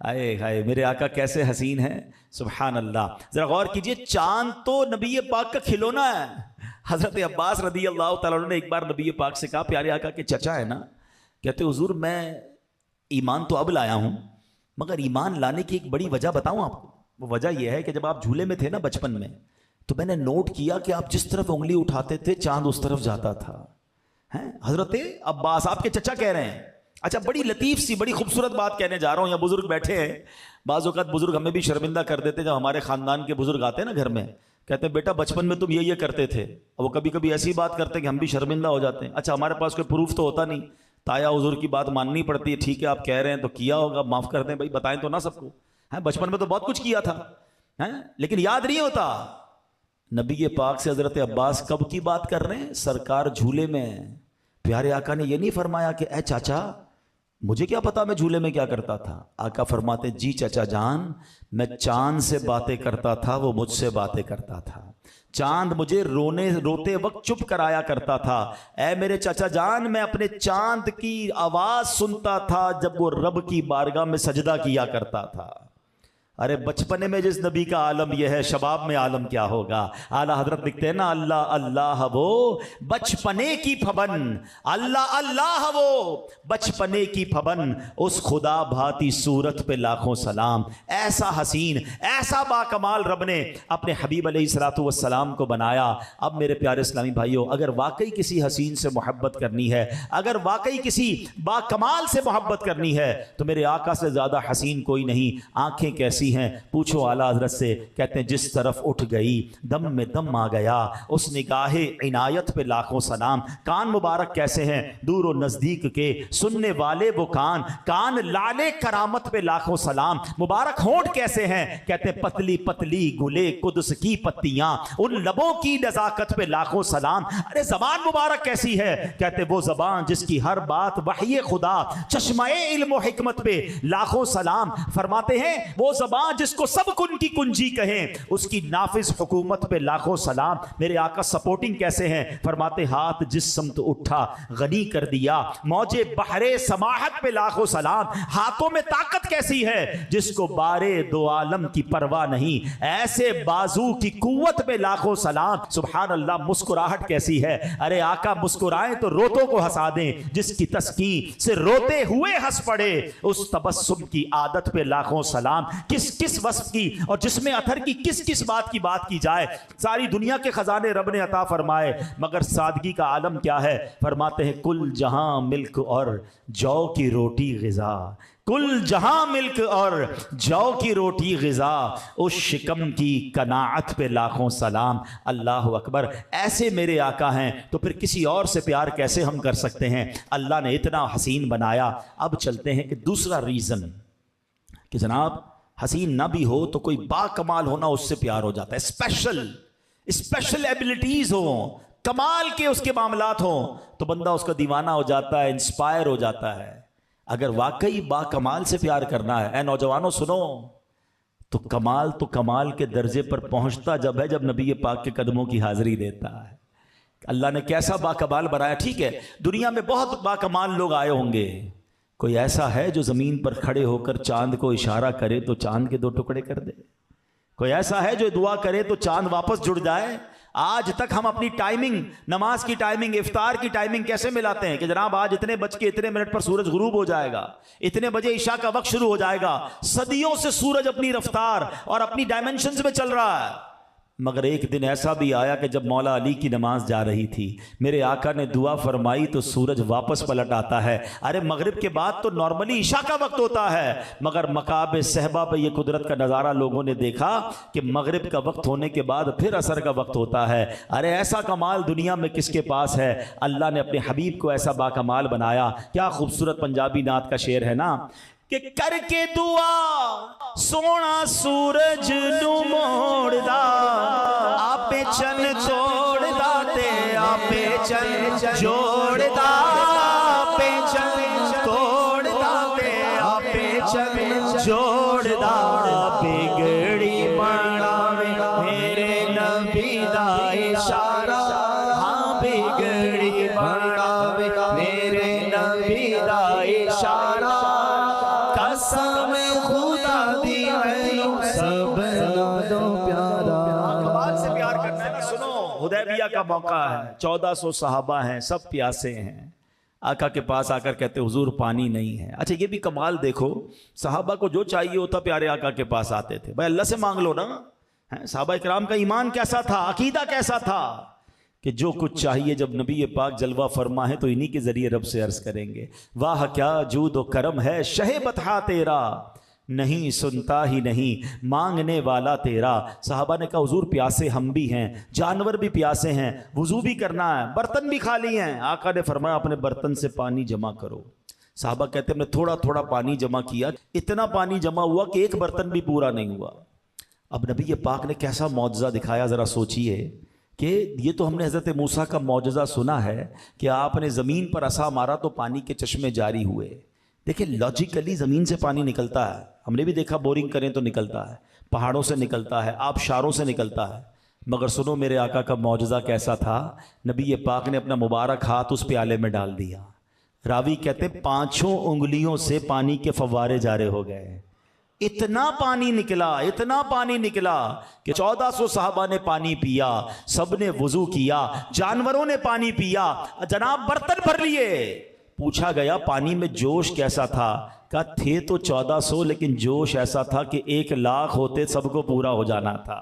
آئے ہائے میرے آقا کیسے حسین ہیں, سبحان اللہ. ذرا غور کیجئے, چاند تو نبی پاک کا کھلونا ہے. حضرت عباس رضی اللہ تعالیٰ عنہ نے ایک بار نبی پاک سے کہا, پیارے آقا کے چچا ہے نا, کہتے حضور میں ایمان تو اب لایا ہوں, مگر ایمان لانے کی ایک بڑی وجہ بتاؤں آپ کو. وہ وجہ یہ ہے کہ جب آپ جھولے میں تھے نا بچپن میں, تو میں نے نوٹ کیا کہ آپ جس طرف انگلی اٹھاتے تھے چاند اس طرف جاتا تھا. حضرت عباس آپ کے چچا کہہ رہے ہیں. اچھا بڑی لطیف سی بڑی خوبصورت بات کہنے جا رہا ہوں, یا بزرگ بیٹھے ہیں. بعض اوقات بزرگ ہمیں بھی شرمندہ کر دیتے, جب ہمارے خاندان کے بزرگ آتے ہیں نا گھر میں, کہتے ہیں بیٹا بچپن میں تم یہ کرتے تھے. اور وہ کبھی کبھی ایسی بات کرتے ہیں کہ ہم بھی شرمندہ ہو جاتے ہیں. اچھا ہمارے پاس کوئی پروف تو ہوتا نہیں, تایا حضور کی بات ماننی پڑتی ہے. ٹھیک ہے آپ کہہ رہے ہیں تو کیا ہوگا, معاف کر دیں بھائی, بتائیں تو نہ سب کو. بچپن میں تو بہت کچھ کیا تھا, لیکن یاد نہیں ہوتا. نبی پاک سے حضرت عباس کب کی بات کر رہے ہیں, سرکار جھولے میں. پیارے آقا نے یہ نہیں فرمایا کہ اے چاچا مجھے کیا پتا میں جھولے میں کیا کرتا تھا. آقا فرماتے جی چچا جان, میں چاند سے باتیں کرتا تھا, وہ مجھ سے باتیں کرتا تھا. چاند مجھے روتے وقت چپ کرایا کرتا تھا. اے میرے چچا جان, میں اپنے چاند کی آواز سنتا تھا جب وہ رب کی بارگاہ میں سجدہ کیا کرتا تھا. ارے بچپنے میں جس نبی کا عالم یہ ہے, شباب میں عالم کیا ہوگا. اعلیٰ حضرت لکھتے ہیں نا, اللہ اللہ وہ بچپنے کی پھبن, اللہ اللہ وہ بچپنے کی پھبن, اس خدا بھاتی صورت پہ لاکھوں سلام. ایسا حسین ایسا با کمال رب نے اپنے حبیب علیہ الصلوۃ والسلام کو بنایا. اب میرے پیارے اسلامی بھائیوں, اگر واقعی کسی حسین سے محبت کرنی ہے, اگر واقعی کسی با کمال سے محبت کرنی ہے, تو میرے آقا سے زیادہ حسین کوئی نہیں. آنکھیں کیسی ہیں پوچھو اعلیٰ حضرت سے, کہتے ہیں جس طرف اٹھ گئی دم میں دم آ گیا, اس نگاہ عنایت پہ لاکھوں سلام. کان مبارک کیسے ہیں دور و نزدیک کے, سننے والے وہ کان لالے کرامت پہ لاکھوں سلام. مبارک ہونٹ کیسے ہیں, کہتے ہیں پتلی پتلی گلے قدس کی پتیاں, ان لبوں کی نزاکت پہ لاکھوں سلام. ارے زبان مبارک کیسی ہے, کہتے وہ زبان جس کی ہر بات وحی خدا, چشمہ علم و حکمت پہ لاکھوں سلام. فرماتے ہیں وہ زبان جس کو سب کن کی کنجی کہیں, اس کی نافذ حکومت پہ لاکھوں سلام. میرے آقا سپورٹنگ کیسے ہیں, فرماتے ہاتھ جس سمت اٹھا غنی کر دیا, موجے بحرے سماحت پہ لاکھوں سلام. ہاتھوں میں طاقت کیسی ہے, جس کو بارے دو عالم کی پرواہ نہیں, ایسے بازو کی قوت پہ لاکھوں سلام. سبحان اللہ. مسکراہٹ کیسی ہے, ارے آقا مسکرائیں تو روتوں کو ہنسا دیں, جس کی تسکین سے روتے ہوئے ہنس پڑے, اس تبسم کی عادت پہ لاکھوں سلام. کس وصف کی اور جس میں اثر کی کس بات کی بات کی جائے. ساری دنیا کے خزانے رب نے عطا فرمائے, مگر سادگی کا عالم کیا ہے. فرماتے ہیں کل جہاں ملک اور جو کی روٹی غذا, کل جہاں ملک اور جو کی روٹی غذا, اس شکم کی قناعت پہ لاکھوں سلام. اللہ اکبر. ایسے میرے آقا ہیں تو پھر کسی اور سے پیار کیسے ہم کر سکتے ہیں. اللہ نے اتنا حسین بنایا. اب چلتے ہیں کہ دوسرا ریزن کہ جناب حسین نہ بھی ہو تو کوئی با کمال ہونا اس سے پیار ہو جاتا ہے. اسپیشل ایبلٹیز ہوں, کمال کے اس کے معاملات ہوں, تو بندہ اس کا دیوانہ ہو جاتا ہے, انسپائر ہو جاتا ہے. اگر واقعی با کمال سے پیار کرنا ہے, اے نوجوانوں سنو, تو کمال کے درجے پر پہنچتا جب ہے جب نبی پاک کے قدموں کی حاضری دیتا ہے. اللہ نے کیسا با کمال بنایا. ٹھیک ہے دنیا میں بہت با کمال لوگ آئے ہوں گے, کوئی ایسا ہے جو زمین پر کھڑے ہو کر چاند کو اشارہ کرے تو چاند کے 2 ٹکڑے کر دے؟ کوئی ایسا ہے جو دعا کرے تو چاند واپس جڑ جائے؟ آج تک ہم اپنی ٹائمنگ, نماز کی ٹائمنگ, افطار کی ٹائمنگ کیسے ملاتے ہیں کہ جناب آج اتنے بج کے اتنے منٹ پر سورج غروب ہو جائے گا, اتنے بجے عشاء کا وقت شروع ہو جائے گا. صدیوں سے سورج اپنی رفتار اور اپنی ڈائمنشنز میں چل رہا ہے. مگر ایک دن ایسا بھی آیا کہ جب مولا علی کی نماز جا رہی تھی، میرے آقا نے دعا فرمائی تو سورج واپس پلٹ آتا ہے۔ ارے مغرب کے بعد تو نارملی عشاء کا وقت ہوتا ہے، مگر مکعب صحبہ پہ یہ قدرت کا نظارہ لوگوں نے دیکھا کہ مغرب کا وقت ہونے کے بعد پھر عصر کا وقت ہوتا ہے۔ ارے ایسا کمال دنیا میں کس کے پاس ہے؟ اللہ نے اپنے حبیب کو ایسا باکمال بنایا۔ کیا خوبصورت پنجابی نعت کا شعر ہے نا کہ کر کے دعا سونا سورج نو موڑدا، آپے چن توڑدا تے آپے چن جوڑدا، آپے چن توڑدا تے آپے چن جوڑدا، بگڑی بناوے میرے نبی دا اشارہ، ہاں بگڑی بناوے میرے نبی دا اشارہ، قسم خدا دی ہے سب دو پیارا۔ کمال سے پیار کرنا ہے نا۔ سنو، حدیبیہ کا موقع ہے، 1400 صحابہ ہیں، سب پیاسے ہیں۔ آقا کے پاس آ کر کہتے حضور پانی نہیں ہے۔ اچھا یہ بھی کمال دیکھو، صحابہ کو جو چاہیے ہوتا پیارے آقا کے پاس آتے تھے۔ بھائی اللہ سے مانگ لو نا۔ صحابہ کرام کا ایمان کیسا تھا، عقیدہ کیسا تھا کہ جو کچھ چاہیے جب نبی پاک جلوہ فرما ہے تو انہی کے ذریعے رب سے عرض کریں گے۔ واہ کیا جود و کرم ہے شہ بطحا تیرا، نہیں سنتا ہی نہیں مانگنے والا تیرا۔ صحابہ نے کہا حضور پیاسے ہم بھی ہیں، جانور بھی پیاسے ہیں، وضو بھی کرنا ہے، برتن بھی خالی ہیں۔ آقا نے فرمایا اپنے برتن سے پانی جمع کرو۔ صحابہ کہتے ہیں ہم نے تھوڑا تھوڑا پانی جمع کیا، اتنا پانی جمع ہوا کہ ایک برتن بھی پورا نہیں ہوا۔ اب نبی پاک نے کیسا معجزہ دکھایا، ذرا سوچئے کہ یہ تو ہم نے حضرت موسیٰ کا معجزہ سنا ہے کہ آپ نے زمین پر عصا مارا تو پانی کے چشمے جاری ہوئے۔ دیکھیں لاجیکلی زمین سے پانی نکلتا ہے، ہم نے بھی دیکھا بورنگ کریں تو نکلتا ہے، پہاڑوں سے نکلتا ہے، آبشاروں سے نکلتا ہے۔ مگر سنو میرے آقا کا معجزہ کیسا تھا، نبی پاک نے اپنا مبارک ہاتھ اس پیالے میں ڈال دیا۔ راوی کہتے ہیں 5 انگلیوں سے پانی کے فوارے جارے ہو گئے۔ اتنا پانی نکلا، اتنا پانی نکلا کہ 1400 صحابہ نے پانی پیا، سب نے وضو کیا، جانوروں نے پانی پیا، جناب برتن بھر لیے۔ پوچھا گیا پانی میں جوش کیسا تھا؟ کہا تھے تو 1400 لیکن جوش ایسا تھا کہ 1,00,000 ہوتے سب کو پورا ہو جانا تھا۔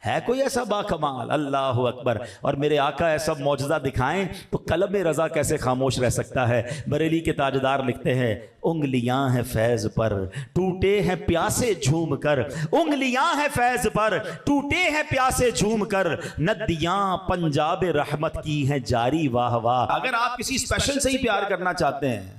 ہے کوئی ایسا باکمال؟ اللہ اکبر۔ اور میرے آقا ایسا معجزہ دکھائیں تو قلم رضا کیسے خاموش رہ سکتا ہے؟ بریلی کے تاجدار لکھتے ہیں انگلیاں ہیں فیض پر ٹوٹے ہیں پیاسے جھوم کر، انگلیاں ہیں فیض پر ٹوٹے ہیں پیاسے جھوم کر، ندیاں پنجاب رحمت کی ہیں جاری واہ واہ۔ اگر آپ کسی اسپیشل سے ہی پیار کرنا چاہتے ہیں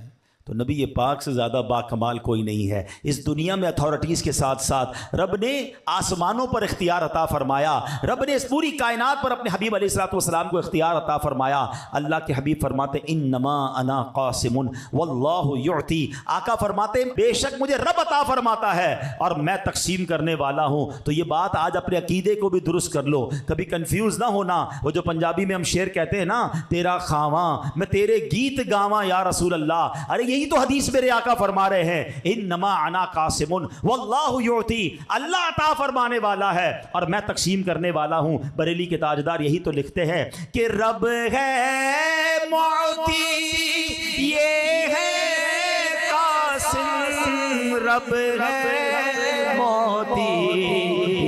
تو نبی پاک سے زیادہ باکمال کوئی نہیں ہے۔ اس دنیا میں اتھارٹیز کے ساتھ ساتھ رب نے آسمانوں پر اختیار عطا فرمایا، رب نے اس پوری کائنات پر اپنے حبیب علیہ السلام کو اختیار عطا فرمایا۔ اللہ کے حبیب فرماتے انما انا قاسم واللہ یعطی، آقا فرماتے بے شک مجھے رب عطا فرماتا ہے اور میں تقسیم کرنے والا ہوں۔ تو یہ بات آج اپنے عقیدے کو بھی درست کر لو، کبھی کنفیوز نہ ہونا۔ وہ جو پنجابی میں ہم شعر کہتے ہیں نا، تیرا خواں میں تیرے گیت گاواں یا رسول اللہ، ارے یہی تو حدیث میرے آقا فرما رہے ہیں انما انا قاسم واللہ یعطی، اللہ عطا فرمانے والا ہے اور میں تقسیم کرنے والا ہوں۔ بریلی کے تاجدار یہی تو لکھتے ہیں کہ رب ہے معطی یہ ہے قاسم، رب ہے معطی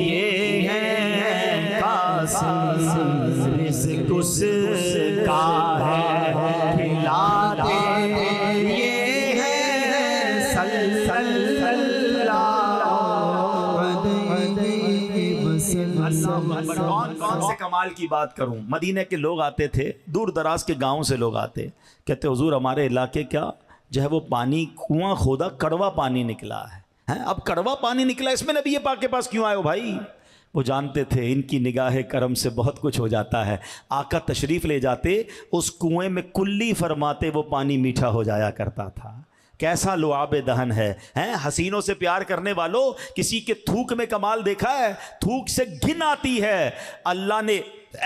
یہ ہے قاسم، رزق اس کا ہے کھلاتے کون سے کمال کی بات کروں۔ مدینہ کے لوگ آتے تھے، دور دراز کے گاؤں سے لوگ آتے، کہتے حضور ہمارے علاقے کیا جو ہے وہ پانی کنواں کھودا کڑوا پانی نکلا ہے۔ اب کڑوا پانی نکلا، اس میں نبی پاک کے پاس کیوں آئے ہو بھائی؟ وہ جانتے تھے ان کی نگاہ کرم سے بہت کچھ ہو جاتا ہے۔ آقا تشریف لے جاتے، اس کنویں میں کلی فرماتے وہ پانی میٹھا ہو جایا کرتا تھا۔ کیسا لعاب دہن ہے، حسینوں سے پیار کرنے والوں، کسی کے تھوک میں کمال دیکھا ہے؟ تھوک سے گھن آتی ہے، اللہ نے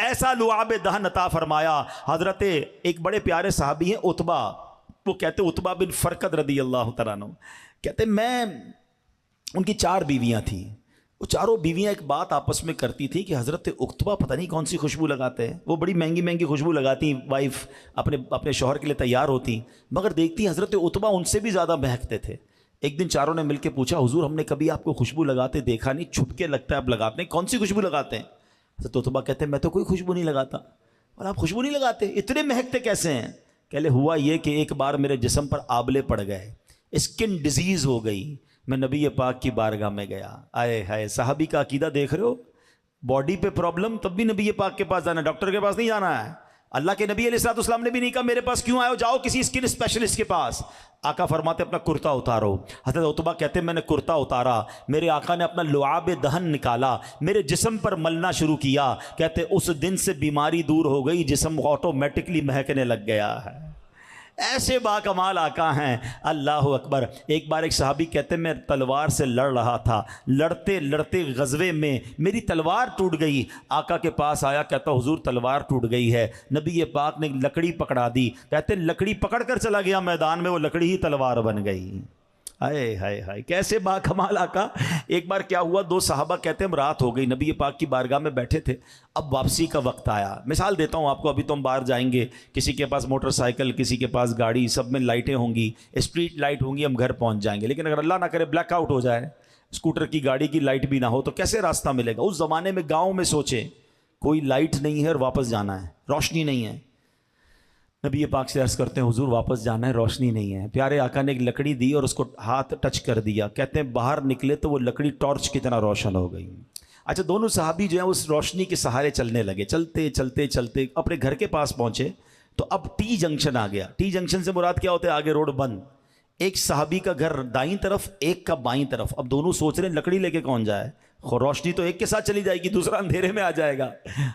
ایسا لعاب دہن عطا فرمایا۔ حضرت ایک بڑے پیارے صحابی ہیں عتبہ، وہ کہتے عتبہ بن فرقد رضی اللہ تعالیٰ عنہ، کہتے میں ان کی 4 بیویاں تھیں، وہ چاروں بیویاں ایک بات آپس میں کرتی تھی کہ حضرت عتبہ پتہ نہیں کون سی خوشبو لگاتے ہیں، وہ بڑی مہنگی مہنگی خوشبو لگاتی، وائف اپنے شوہر کے لیے تیار ہوتی، مگر دیکھتی حضرت عتبہ ان سے بھی زیادہ مہکتے تھے۔ ایک دن چاروں نے مل کے پوچھا حضور ہم نے کبھی آپ کو خوشبو لگاتے دیکھا نہیں، چھپ کے لگتا ہے آپ لگاتے ہیں، کون سی خوشبو لگاتے ہیں؟ حضرت عتبہ کہتے ہیں میں تو کوئی خوشبو نہیں لگاتا. اور آپ خوشبو نہیں لگاتے, اتنے مہکتے کیسے ہیں؟ کہلے ہوا یہ کہ ایک بار میرے جسم پر آبلے پڑ گئے, اسکن ڈیزیز ہو گئی, میں نبی پاک کی بارگاہ میں گیا. آئے ہائے, صحابی کا عقیدہ دیکھ رہے ہو, باڈی پہ پرابلم تب بھی نبی پاک کے پاس جانا ہے, ڈاکٹر کے پاس نہیں جانا ہے. اللہ کے نبی علیہ الصلوۃ والسلام نے بھی نہیں کہا میرے پاس کیوں آئے ہو, جاؤ کسی اسکن اسپیشلسٹ کے پاس. آقا فرماتے اپنا کرتا اتارو. حضرت عتبہ کہتے ہیں میں نے کرتا اتارا, میرے آقا نے اپنا لعاب دہن نکالا, میرے جسم پر ملنا شروع کیا. کہتے اس دن سے بیماری دور ہو گئی, جسم آٹومیٹکلی مہکنے لگ گیا ہے. ایسے باکمال آقا ہیں, اللہ اکبر. ایک بار ایک صحابی کہتے ہیں میں تلوار سے لڑ رہا تھا, لڑتے لڑتے غزوے میں میری تلوار ٹوٹ گئی. آقا کے پاس آیا, کہتا حضور تلوار ٹوٹ گئی ہے. نبی پاک نے لکڑی پکڑا دی, کہتے لکڑی پکڑ کر چلا گیا میدان میں, وہ لکڑی ہی تلوار بن گئی. ہائے ہائے ہائے, کیسے باکمال آقا. ایک بار کیا ہوا, دو صحابہ کہتے ہیں رات ہو گئی, نبی پاک کی بارگاہ میں بیٹھے تھے, اب واپسی کا وقت آیا. مثال دیتا ہوں آپ کو, ابھی تو ہم باہر جائیں گے, کسی کے پاس موٹر سائیکل, کسی کے پاس گاڑی, سب میں لائٹیں ہوں گی, اسٹریٹ لائٹ ہوں گی, ہم گھر پہنچ جائیں گے. لیکن اگر اللہ نہ کرے بلیک آؤٹ ہو جائے, اسکوٹر کی گاڑی کی لائٹ بھی نہ ہو, تو کیسے راستہ ملے گا؟ اس زمانے میں گاؤں میں سوچیں, کوئی لائٹ نہیں ہے اور واپس جانا ہے, روشنی نہیں ہے. نبی پاک سے عرض کرتے ہیں حضور واپس جانا ہے, روشنی نہیں ہے. پیارے آقا نے ایک لکڑی دی اور اس کو ہاتھ ٹچ کر دیا. کہتے ہیں باہر نکلے تو وہ لکڑی ٹارچ کی طرح روشن ہو گئی. اچھا, دونوں صحابی جو ہیں اس روشنی کے سہارے چلنے لگے. چلتے چلتے چلتے اپنے گھر کے پاس پہنچے تو اب ٹی جنکشن آ گیا. ٹی جنکشن سے مراد کیا ہوتا ہے؟ آگے روڈ بند, ایک صحابی کا گھر دائیں طرف, ایک کا بائیں طرف. اب دونوں سوچ رہے ہیں لکڑی لے کے کون جائے, روشنی تو ایک کے ساتھ چلی جائے گی, دوسرا اندھیرے میں آ جائے گا.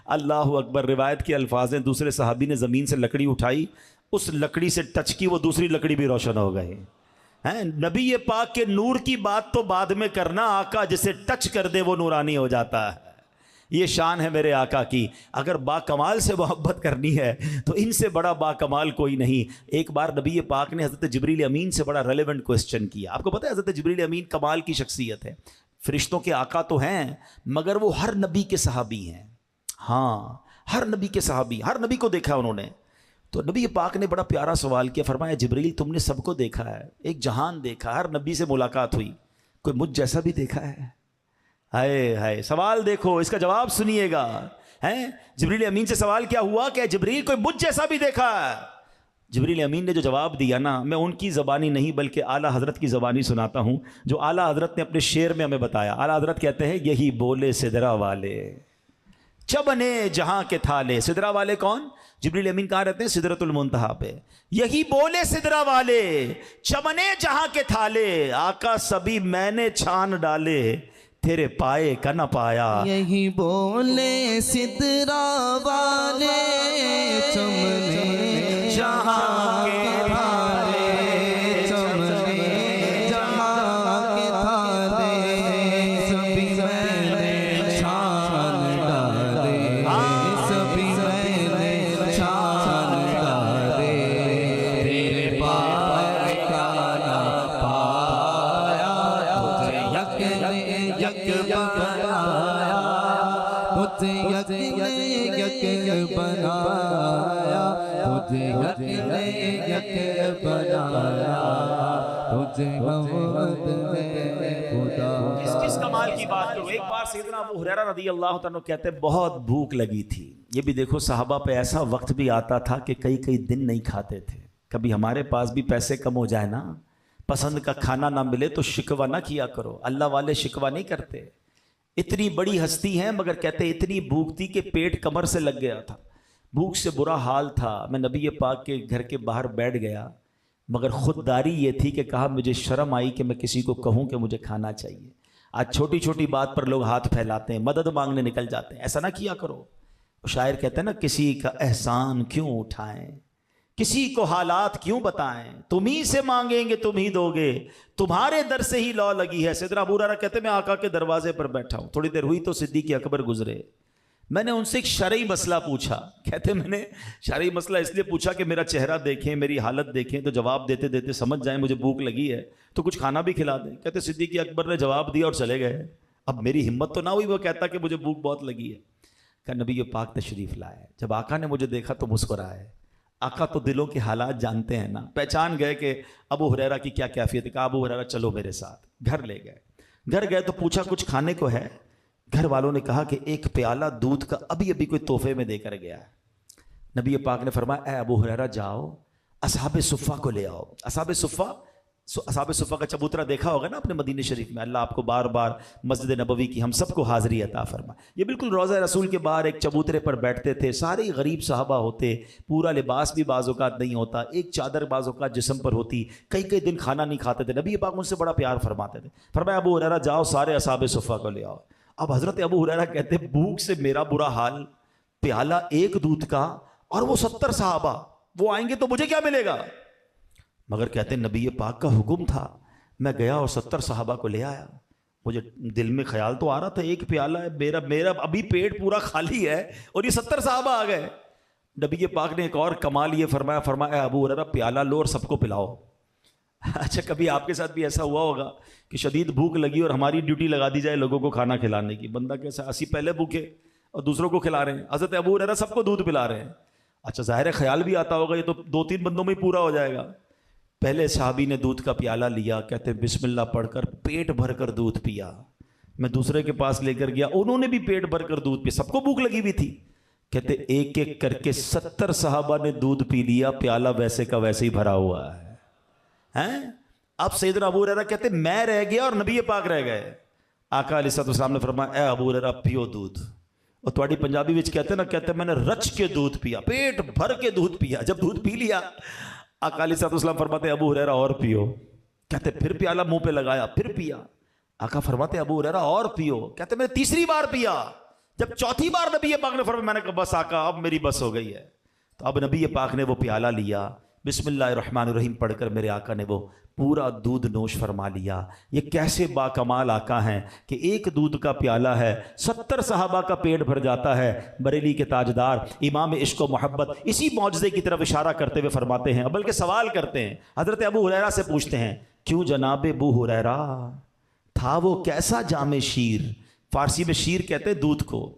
اللہ اکبر. روایت کے الفاظ ہیں, دوسرے صحابی نے زمین سے لکڑی اٹھائی, اس لکڑی سے ٹچ کی, وہ دوسری لکڑی بھی روشن ہو گئی. نبی پاک کے نور کی بات تو بعد میں کرنا, آقا جسے ٹچ کر دے وہ نورانی ہو جاتا ہے. یہ شان ہے میرے آقا کی. اگر با کمال سے محبت کرنی ہے تو ان سے بڑا با کمال کوئی نہیں. ایک بار نبی پاک نے حضرت جبریل امین سے بڑا ریلیونٹ کوسچن کیا. آپ کو پتہ ہے حضرت جبریل امین کمال کی شخصیت ہے, فرشتوں کے آقا تو ہیں مگر وہ ہر نبی کے صحابی ہیں. ہاں, ہر نبی کے صحابی, ہر نبی کو دیکھا انہوں نے. تو نبی پاک نے بڑا پیارا سوال کیا, فرمایا جبریل تم نے سب کو دیکھا ہے, ایک جہان دیکھا, ہر نبی سے ملاقات ہوئی, کوئی مجھ جیسا بھی دیکھا ہے؟ ہائے ہائے, سوال دیکھو, اس کا جواب سنیے گا. جبریل امین سے سوال کیا ہوا کہ جبریل کوئی مجھ جیسا بھی دیکھا ہے؟ جبریل امین نے جو جواب دیا نا, میں ان کی زبانی نہیں بلکہ اعلیٰ حضرت کی زبانی سناتا ہوں, جو اعلیٰ حضرت نے اپنے شعر میں ہمیں بتایا. اعلیٰ حضرت کہتے ہیں یہی بولے سدرا والے چبنے جہاں کے تھالے. سدرا والے کون؟ جبریل امین کہاں رہتے ہیں؟ سدرۃ المنتہا پہ. یہی بولے سدرا والے چبنے جہاں کے تھالے, آقا سبھی میں نے چھان ڈالے, تیرے پائے کا نہ پایا. یہی بولے سدرا والے چمنے جہاں کے تھالے, چمنے جہاں کے تھالے, سبھی میں نے چھان ڈالے, سبھی میں نے چھان ڈالے, تیرے پائے کا نہ پایا, تجھے یک نے یک بنایا, تجھے یک نے یک بنایا, تجھے یک نے یک بنایا, تجھے محمد نے خدا. کس کمال کی بات کرو. ایک بار سیدنا ابو ہریرہ رضی اللہ تعالیٰ کہتے ہیں بہت بھوک لگی تھی. یہ بھی دیکھو صحابہ پہ ایسا وقت بھی آتا تھا کہ کئی دن نہیں کھاتے تھے. کبھی ہمارے پاس بھی پیسے کم ہو جائے نا, پسند کا کھانا نہ ملے تو شکوہ نہ کیا کرو. اللہ والے شکوہ نہیں کرتے. اتنی بڑی ہستی ہیں مگر کہتے اتنی بھوک تھی کہ پیٹ کمر سے لگ گیا تھا, بھوک سے برا حال تھا. میں نبی پاک کے گھر کے باہر بیٹھ گیا مگر خودداری یہ تھی کہ کہا مجھے شرم آئی کہ میں کسی کو کہوں کہ مجھے کھانا چاہیے. آج چھوٹی چھوٹی بات پر لوگ ہاتھ پھیلاتے ہیں, مدد مانگنے نکل جاتے ہیں. ایسا نہ کیا کرو. شاعر کہتے ہیں نا, کسی کا احسان کیوں اٹھائیں, کسی کو حالات کیوں بتائیں, تم ہی سے مانگیں گے تم ہی دو گے, تمہارے در سے ہی لو لگی ہے. سیدنا ابو ہریرہ کہتے ہیں میں آقا کے دروازے پر بیٹھا ہوں, تھوڑی دیر ہوئی تو صدیق اکبر گزرے. میں نے ان سے ایک شرعی مسئلہ پوچھا. کہتے میں نے شرعی مسئلہ اس لیے پوچھا کہ میرا چہرہ دیکھیں, میری حالت دیکھیں, تو جواب دیتے دیتے سمجھ جائیں مجھے بھوک لگی ہے تو کچھ کھانا بھی کھلا دیں. کہتے صدیق اکبر نے جواب دیا اور چلے گئے. اب میری ہمت تو نہ ہوئی وہ کہتا کہ مجھے بھوک بہت لگی ہے. کہ نبی پاک تشریف لائے. جب آقا نے مجھے دیکھا تو مسکرائے. آقا تو دلوں کے حالات جانتے ہیں نا, پہچان گئے کہ ابو ہریرہ کی کیا کیفیت ہے. کہا ابو ہریرہ چلو میرے ساتھ. گھر لے گئے. گھر گئے تو پوچھا کچھ کھانے کو ہے؟ گھر والوں نے کہا کہ ایک پیالہ دودھ کا ابھی ابھی کوئی تحفے میں دے کر گیا ہے۔ نبی پاک نے فرمایا اے ابو ہریرہ جاؤ اصحاب صفہ کو لے آؤ۔ اصحاب صفہ کا چبوترا دیکھا ہوگا نا اپنے مدینہ شریف میں، اللہ آپ کو بار بار مسجد نبوی کی ہم سب کو حاضری عطا فرمائے۔ یہ بالکل روضہ رسول کے باہر ایک چبوترے پر بیٹھتے تھے، سارے غریب صحابہ ہوتے، پورا لباس بھی بعض اوقات نہیں ہوتا، ایک چادر بعض اوقات جسم پر ہوتی، کئی دن کھانا نہیں کھاتے تھے، نبی پاک ان سے بڑا پیار فرماتے تھے۔ فرمایا ابو ہریرہ جاؤ سارے اصحاب صفہ کو لے آؤ۔ اب حضرت ابو ہریرہ کہتے بھوک سے میرا برا حال، پیالہ ایک دودھ کا اور وہ 70 صحابہ، وہ آئیں گے تو مجھے کیا ملے گا؟ مگر کہتے نبی پاک کا حکم تھا، میں گیا اور 70 صحابہ کو لے آیا۔ مجھے دل میں خیال تو آ رہا تھا ایک پیالہ ہے، میرا ابھی پیٹ پورا خالی ہے اور یہ 70 صحابہ آ گئے۔ نبی پاک نے ایک اور کمال یہ فرمایا اے ابو ہریرہ پیالہ لو اور سب کو پلاؤ۔ اچھا کبھی آپ کے ساتھ بھی ایسا ہوا ہوگا کہ شدید بھوک لگی اور ہماری ڈیوٹی لگا دی جائے لوگوں کو کھانا کھلانے کی، بندہ کیسا اسی پہلے بھوکے اور دوسروں کو کھلا رہے ہیں، حضرت ابو ہریرہ سب کو دودھ پلا رہے ہیں۔ اچھا ظاہر خیال بھی آتا ہوگا یہ تو 2-3 بندوں میں ہی پورا ہو جائے گا۔ پہلے صحابی نے دودھ کا پیالہ لیا، کہتے بسم اللہ پڑھ کر پیٹ بھر کر دودھ پیا۔ میں دوسرے کے پاس لے کر گیا، انہوں نے بھی پیٹ بھر کر دودھ پیا، سب کو بھوک لگی ہوئی تھی۔ کہتے ایک ایک کر کے 70 صحابہ نے دودھ پی لیا، پیالہ ویسے کا ویسے ہی بھرا ہوا ہے۔ اب سیدنا ابو ہریرہ کہتے میں رہ گیا اور نبی پاک رہ گئے۔ آقا علیہ الصلوۃ والسلام نے فرمایا اے ابو ہریرہ پیو دودھ۔ اور تھوڑی پنجابی وچ کہتے نا، کہتے میں نے رچ کے دودھ پیا، پیٹ بھر کے دودھ پیا۔ جب دودھ پی لیا آقا علیہ الصلوۃ والسلام فرماتے ہیں ابو ہریرہ اور پیو۔ کہتے پھر پیالہ منہ پہ لگایا، پھر پیا۔ آقا فرماتے ہیں ابو ہریرہ اور پیو۔ کہتے میں نے تیسری بار پیا۔ جب چوتھی بار نبی پاک نے فرمایا، میں نے کہا بس آقا اب میری بس ہو گئی ہے۔ تو اب نبی پاک نے وہ پیالہ لیا، بسم اللہ الرحمن الرحیم پڑھ کر میرے آقا نے وہ پورا دودھ نوش فرما لیا۔ یہ کیسے با کمال آقا ہیں کہ ایک دودھ کا پیالہ ہے 70 صحابہ کا پیٹ بھر جاتا ہے۔ بریلی کے تاجدار امام عشق و محبت اسی معجزے کی طرف اشارہ کرتے ہوئے فرماتے ہیں، بلکہ سوال کرتے ہیں، حضرت ابو ہریرہ سے پوچھتے ہیں کیوں جناب ابو ہریرہ تھا وہ کیسا جام شیر؟ فارسی میں شیر کہتے ہیں دودھ کو۔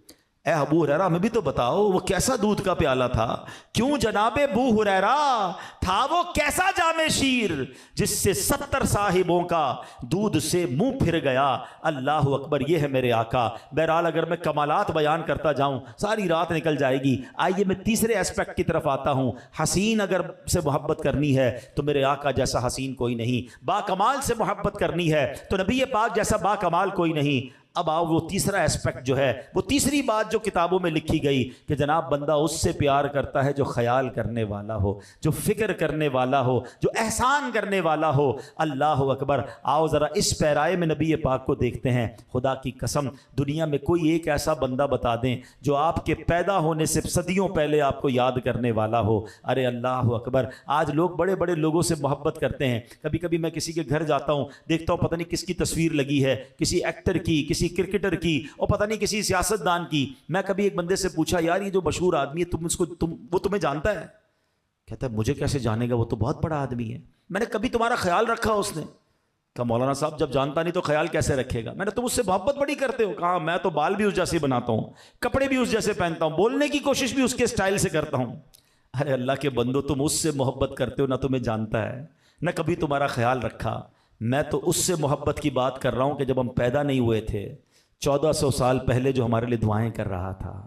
اے ابو ہریرہ ہمیں بھی تو بتاؤ وہ کیسا دودھ کا پیالہ تھا؟ کیوں جناب ابو ہریرہ تھا وہ کیسا جام شیر جس سے 70 صاحبوں کا دودھ سے منہ پھر گیا؟ اللہ اکبر، یہ ہے میرے آقا۔ بہرحال اگر میں کمالات بیان کرتا جاؤں ساری رات نکل جائے گی۔ آئیے میں تیسرے اسپیکٹ کی طرف آتا ہوں۔ حسین اگر سے محبت کرنی ہے تو میرے آقا جیسا حسین کوئی نہیں، با کمال سے محبت کرنی ہے تو نبی پاک جیسا با کمال کوئی نہیں۔ اب آؤ وہ تیسرا اسپیکٹ جو ہے، وہ تیسری بات جو کتابوں میں لکھی گئی کہ جناب بندہ اس سے پیار کرتا ہے جو خیال کرنے والا ہو، جو فکر کرنے والا ہو، جو احسان کرنے والا ہو۔ اللہ اکبر۔ آؤ ذرا اس پیرائے میں نبی پاک کو دیکھتے ہیں۔ خدا کی قسم دنیا میں کوئی ایک ایسا بندہ بتا دیں جو آپ کے پیدا ہونے سے صدیوں پہلے آپ کو یاد کرنے والا ہو۔ ارے اللہ اکبر، آج لوگ بڑے بڑے لوگوں سے محبت کرتے ہیں۔ کبھی کبھی میں کسی کے گھر جاتا ہوں، دیکھتا ہوں پتہ نہیں کس کی تصویر لگی ہے، کسی ایکٹر کی، کسی کرکٹر کی، اور پتہ نہیں کسی سیاستدان کی۔ میں کبھی ایک بندے سے پوچھا یار یہ جو مشہور آدمی ہے وہ تمہیں جانتا ہے؟ کہتا ہے مجھے کیسے جانے گا، وہ تو بہت بڑا آدمی ہے۔ میں نے کبھی تمہارا خیال رکھا اس نے؟ کہا مولانا صاحب جب جانتا نہیں تو خیال کیسے رکھے گا؟ میں نے تم اس سے محبت بڑی کرتے ہو؟ کہا میں تو بال بھی اس جیسے بناتا ہوں، کپڑے بھی اس جیسے پہنتا ہوں، بولنے کی کوشش بھی اس کے سٹائل سے کرتا ہوں۔ ارے اللہ کے بندو، تم اس سے محبت کرتے ہو نہ تمہیں جانتا ہے، نہ کبھی تمہارا خیال رکھا۔ میں تو اس سے محبت کی بات کر رہا ہوں کہ جب ہم پیدا نہیں ہوئے تھے 1400 سال پہلے جو ہمارے لیے دعائیں کر رہا تھا،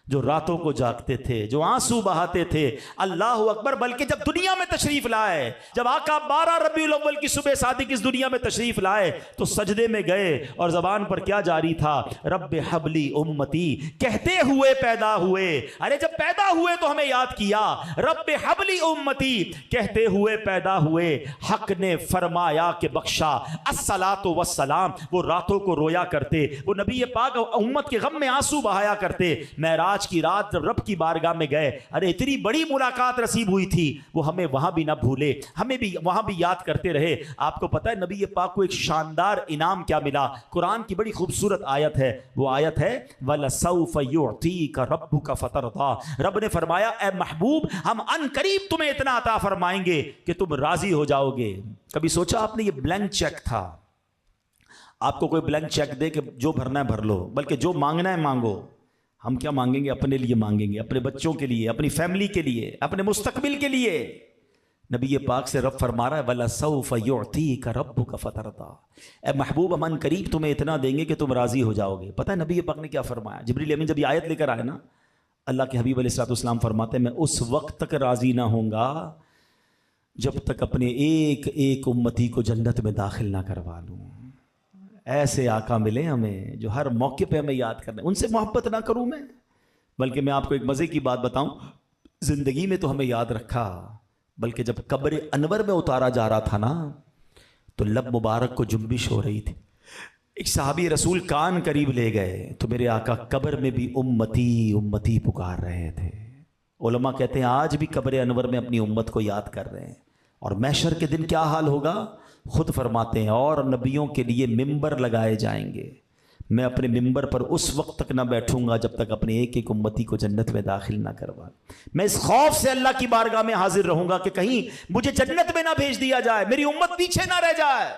جو راتوں کو جاگتے تھے، جو آنسو بہاتے تھے۔ اللہ اکبر۔ بلکہ جب دنیا میں تشریف لائے، جب آقا 12 ربیع الاول کی صبح صادق اس دنیا میں تشریف لائے تو سجدے میں گئے اور زبان پر کیا جاری تھا؟ رب حبلی امتی کہتے ہوئے پیدا ہوئے۔ ارے جب پیدا ہوئے تو ہمیں یاد کیا، رب حبلی امتی کہتے ہوئے پیدا ہوئے۔ حق نے فرمایا کہ بخشا الصلاۃ والسلام، وہ راتوں کو رویا کرتے، وہ نبی پاک امت کے غم میں آنسو بہایا کرتے۔ معراج کی رات جب رب کی بارگاہ میں گئے، ارے اتنی بڑی ملاقات نصیب ہوئی تھی، وہ ہمیں وہاں بھی نہ بھولے، ہمیں بھی وہاں بھی یاد کرتے رہے۔ آپ کو پتہ ہے نبی پاک کو ایک شاندار انعام کیا ملا؟ قرآن کی بڑی خوبصورت آیت ہے، وہ آیت ہے وَلَسَوْفَ يُعْطِيكَ رَبُّكَ فَتَرْضَىٰ۔ رب نے فرمایا اے محبوب ہم ان قریب تمہیں اتنا عطا فرمائیں گے کہ تم راضی ہو جاؤ گے۔ کبھی سوچا آپ نے یہ بلینک چیک تھا؟ آپ کو کوئی بلینک چیک دے کہ جو بھرنا ہے بھر لو، بلکہ جو مانگنا ہے مانگو۔ ہم کیا مانگیں گے؟ اپنے لیے مانگیں گے، اپنے بچوں کے لیے، اپنی فیملی کے لیے، اپنے مستقبل کے لیے۔ نبی پاک سے رب فرما رہا ہے وَلَسَوْفَ يُعْطِيكَ رَبُّكَ فَتَرْضَىٰ، اے محبوب ہم قریب تمہیں اتنا دیں گے کہ تم راضی ہو جاؤ گے۔ پتہ ہے نبی پاک نے کیا فرمایا؟ جبریل امین جب یہ آیت لے کر آئے نا، اللہ کے حبیب علیہ السلام فرماتے ہیں میں اس وقت تک راضی نہ ہوں گا جب تک اپنے ایک ایک امتی کو جنت میں داخل نہ کروا لوں۔ ایسے آقا ملے ہمیں جو ہر موقع پہ ہمیں یاد کرنے، ان سے محبت نہ کروں میں، بلکہ میں آپ کو ایک مزے کی بات بتاؤں، زندگی میں تو ہمیں یاد رکھا، بلکہ جب قبر انور میں اتارا جا رہا تھا نا تو لب مبارک کو جنبش ہو رہی تھی، ایک صحابی رسول کان قریب لے گئے تو میرے آقا قبر میں بھی امتی امتی پکار رہے تھے۔ علماء کہتے ہیں آج بھی قبر انور میں اپنی امت کو یاد کر رہے ہیں، اور محشر کے دن کیا حال ہوگا خود فرماتے ہیں، اور نبیوں کے لیے ممبر لگائے جائیں گے، میں اپنے ممبر پر اس وقت تک نہ بیٹھوں گا جب تک اپنے ایک ایک امتی کو جنت میں داخل نہ کروا۔ میں اس خوف سے اللہ کی بارگاہ میں حاضر رہوں گا کہ کہیں مجھے جنت میں نہ بھیج دیا جائے، میری امت پیچھے نہ رہ جائے۔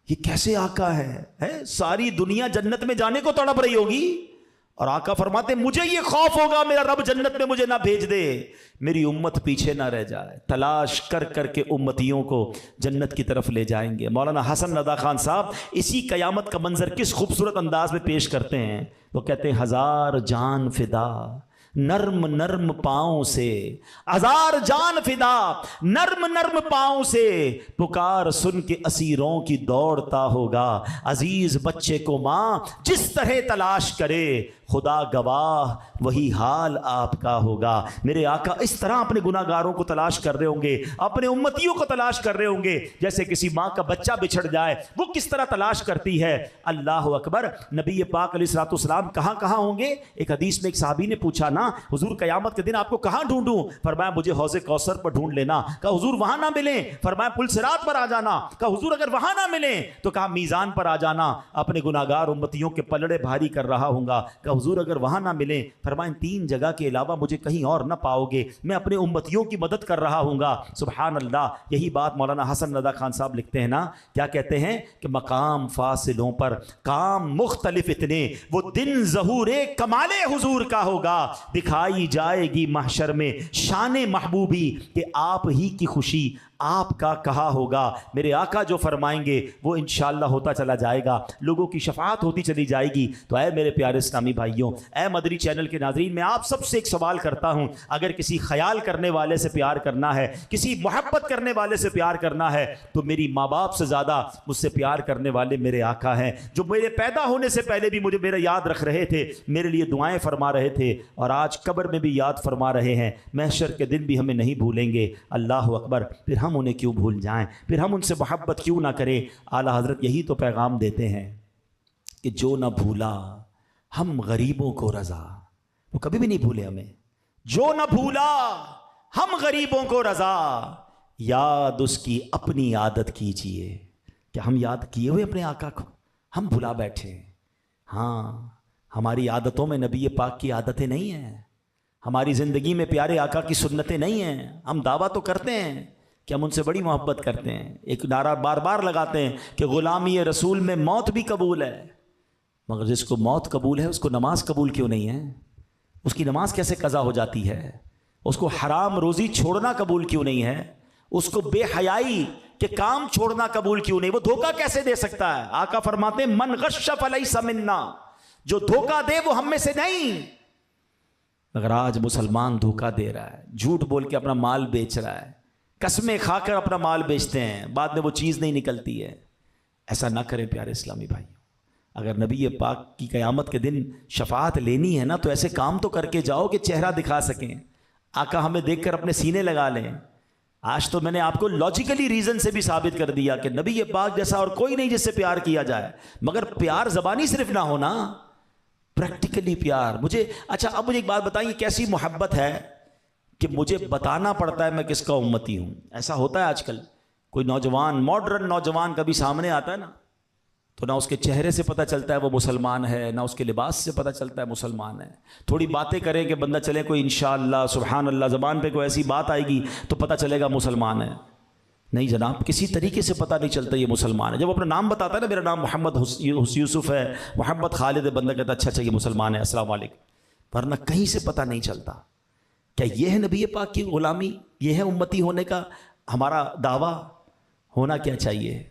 یہ کیسے آقا ہے؟ ساری دنیا جنت میں جانے کو تڑپ رہی ہوگی، اور آقا فرماتے ہیں مجھے یہ خوف ہوگا میرا رب جنت میں مجھے نہ بھیج دے، میری امت پیچھے نہ رہ جائے۔ تلاش کر کر کے امتیوں کو جنت کی طرف لے جائیں گے۔ مولانا حسن رضا خان صاحب اسی قیامت کا منظر کس خوبصورت انداز میں پیش کرتے ہیں، وہ کہتے ہیں ہزار جان فدا نرم نرم پاؤں سے، ہزار جان فدا نرم نرم پاؤں سے، پکار سن کے اسیروں کی دوڑتا ہوگا، عزیز بچے کو ماں جس طرح تلاش کرے، خدا گواہ وہی حال آپ کا ہوگا۔ میرے آقا اس طرح اپنے گناہ گاروں کو تلاش کر رہے ہوں گے، اپنے امتیوں کو تلاش کر رہے ہوں گے جیسے کسی ماں کا بچہ بچھڑ جائے وہ کس طرح تلاش کرتی ہے۔ اللہ اکبر۔ نبی پاک علیہ الصلوۃ والسلام کہاں کہاں ہوں گے؟ ایک حدیث میں ایک صحابی نے پوچھا نا حضور قیامت کے دن آپ کو کہاں ڈھونڈوں؟ فرمایا مجھے حوض کوثر پر ڈھونڈ لینا۔ کہا حضور وہاں نہ ملیں؟ فرمایا پل صراط پر آ جانا۔ کہا حضور اگر وہاں نہ ملیں تو کہا میزان پر آ جانا، اپنے گناہگار امتیوں کے پلڑے بھاری کر رہا ہوں گا۔ کہا حضور اگر وہاں نہ ملیں، فرمایا ان تین جگہ کے علاوہ مجھے کہیں اور نہ پاؤ گے، میں اپنے امتیوں کی مدد کر رہا ہوں گا۔ سبحان اللہ۔ یہی بات مولانا حسن رضا خان صاحب لکھتے ہیں نا، کیا کہتے ہیں کہ مقام فاصلوں پر کام مختلف اتنے، وہ دن ظہور کمال حضور کا ہوگا، دکھائی جائے گی محشر میں شان محبوبی کہ آپ ہی کی خوشی آپ کا کہا ہوگا۔ میرے آقا جو فرمائیں گے وہ انشاءاللہ ہوتا چلا جائے گا، لوگوں کی شفاعت ہوتی چلی جائے گی۔ تو اے میرے پیارے اسلامی بھائیوں، اے مدری چینل کے ناظرین، میں آپ سب سے ایک سوال کرتا ہوں، اگر کسی خیال کرنے والے سے پیار کرنا ہے، کسی محبت کرنے والے سے پیار کرنا ہے، تو میری ماں باپ سے زیادہ مجھ سے پیار کرنے والے میرے آقا ہیں، جو میرے پیدا ہونے سے پہلے بھی مجھے میرا یاد رکھ رہے تھے، میرے لیے دعائیں فرما رہے تھے، اور آج قبر میں بھی یاد فرما رہے ہیں، محشر کے دن بھی ہمیں نہیں بھولیں گے۔ اللہ اکبر۔ پھر ہم انہیں کیوں بھول جائیں؟ پھر ہم ان سے محبت کیوں نہ کریں؟ اعلیٰ حضرت یہی تو پیغام دیتے ہیں کہ جو نہ بھولا ہم غریبوں کو رضا، وہ کبھی بھی نہیں بھولے ہمیں، جو نہ بھولا ہم غریبوں کو رضا، یاد اس کی اپنی عادت کیجئے۔ کہ ہم یاد کیے ہوئے اپنے آقا کو، ہم بھلا بیٹھے۔ ہاں، ہماری عادتوں میں نبی پاک کی عادتیں نہیں ہیں، ہماری زندگی میں پیارے آقا کی سنتیں نہیں ہیں۔ ہم دعویٰ تو کرتے ہیں کہ ہم ان سے بڑی محبت کرتے ہیں، ایک نعرہ بار بار لگاتے ہیں کہ غلامی رسول میں موت بھی قبول ہے، مگر جس کو موت قبول ہے اس کو نماز قبول کیوں نہیں ہے؟ اس کی نماز کیسے قضا ہو جاتی ہے؟ اس کو حرام روزی چھوڑنا قبول کیوں نہیں ہے؟ اس کو بے حیائی کے کام چھوڑنا قبول کیوں نہیں؟ وہ دھوکہ کیسے دے سکتا ہے؟ آقا فرماتے ہیں من غش فلیس منا، جو دھوکہ دے وہ ہم میں سے نہیں۔ مگر آج مسلمان دھوکہ دے رہا ہے، جھوٹ بول کے اپنا مال بیچ رہا ہے، قسمیں کھا کر اپنا مال بیچتے ہیں، بعد میں وہ چیز نہیں نکلتی ہے۔ ایسا نہ کریں پیارے اسلامی بھائیوں۔ اگر نبی پاک کی قیامت کے دن شفاعت لینی ہے نا تو ایسے کام تو کر کے جاؤ کہ چہرہ دکھا سکیں، آقا ہمیں دیکھ کر اپنے سینے لگا لیں۔ آج تو میں نے آپ کو لاجیکلی ریزن سے بھی ثابت کر دیا کہ نبی پاک جیسا اور کوئی نہیں جس سے پیار کیا جائے، مگر پیار زبانی صرف نہ ہونا، پریکٹیکلی پیار۔ اچھا اب مجھے ایک بات بتائیے، کیسی محبت ہے کہ مجھے بتانا پڑتا ہے میں کس کا امتی ہوں؟ ایسا ہوتا ہے آج کل، کوئی نوجوان ماڈرن نوجوان کبھی سامنے آتا ہے نا تو نہ اس کے چہرے سے پتہ چلتا ہے وہ مسلمان ہے، نہ اس کے لباس سے پتہ چلتا ہے مسلمان ہے۔ تھوڑی باتیں کریں کہ بندہ چلے کوئی انشاءاللہ سبحان اللہ زبان پہ کوئی ایسی بات آئے گی تو پتہ چلے گا مسلمان ہے۔ نہیں جناب، کسی طریقے سے پتہ نہیں چلتا یہ مسلمان ہے۔ جب اپنا نام بتاتا ہے نا، میرا نام محمد یوسف ہے، محمد خالد ہے، بندہ کہتا ہے اچھا یہ مسلمان ہے، السلام علیکم، ورنہ کہیں سے پتہ نہیں چلتا۔ کیا یہ ہے نبی پاک کی غلامی؟ یہ ہے امتی ہونے کا ہمارا دعویٰ ہونا کیا چاہیے؟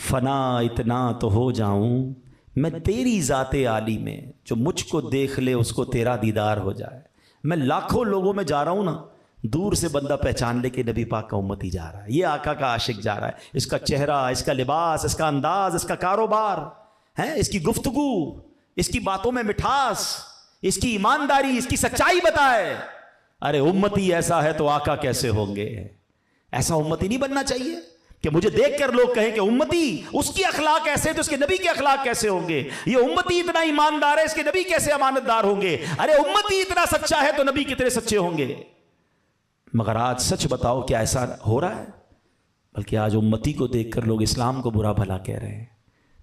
فنا اتنا تو ہو جاؤں میں تیری ذات عالی میں، جو مجھ کو دیکھ لے اس کو تیرا دیدار ہو جائے۔ میں لاکھوں لوگوں میں جا رہا ہوں نا، دور سے بندہ پہچان لے کہ نبی پاک کا امتی جا رہا ہے، یہ آقا کا عاشق جا رہا ہے، اس کا چہرہ، اس کا لباس، اس کا انداز، اس کا کاروبار ہے، اس کی گفتگو، اس کی باتوں میں مٹھاس، اس کی ایمانداری، اس کی سچائی بتائے۔ ارے امتی ایسا ہے تو آقا کیسے ہوں گے؟ ایسا امتی نہیں بننا چاہیے کہ مجھے دیکھ کر لوگ کہیں کہ امتی اس کی اخلاق ایسے تو اس کے نبی کے اخلاق کیسے ہوں گے؟ یہ امتی اتنا ایماندار ہے، اس کے نبی کیسے امانت دار ہوں گے؟ ارے امتی اتنا سچا ہے تو نبی کتنے سچے ہوں گے؟ مگر آج سچ بتاؤ کیا ایسا ہو رہا ہے؟ بلکہ آج امتی کو دیکھ کر لوگ اسلام کو برا بھلا کہہ رہے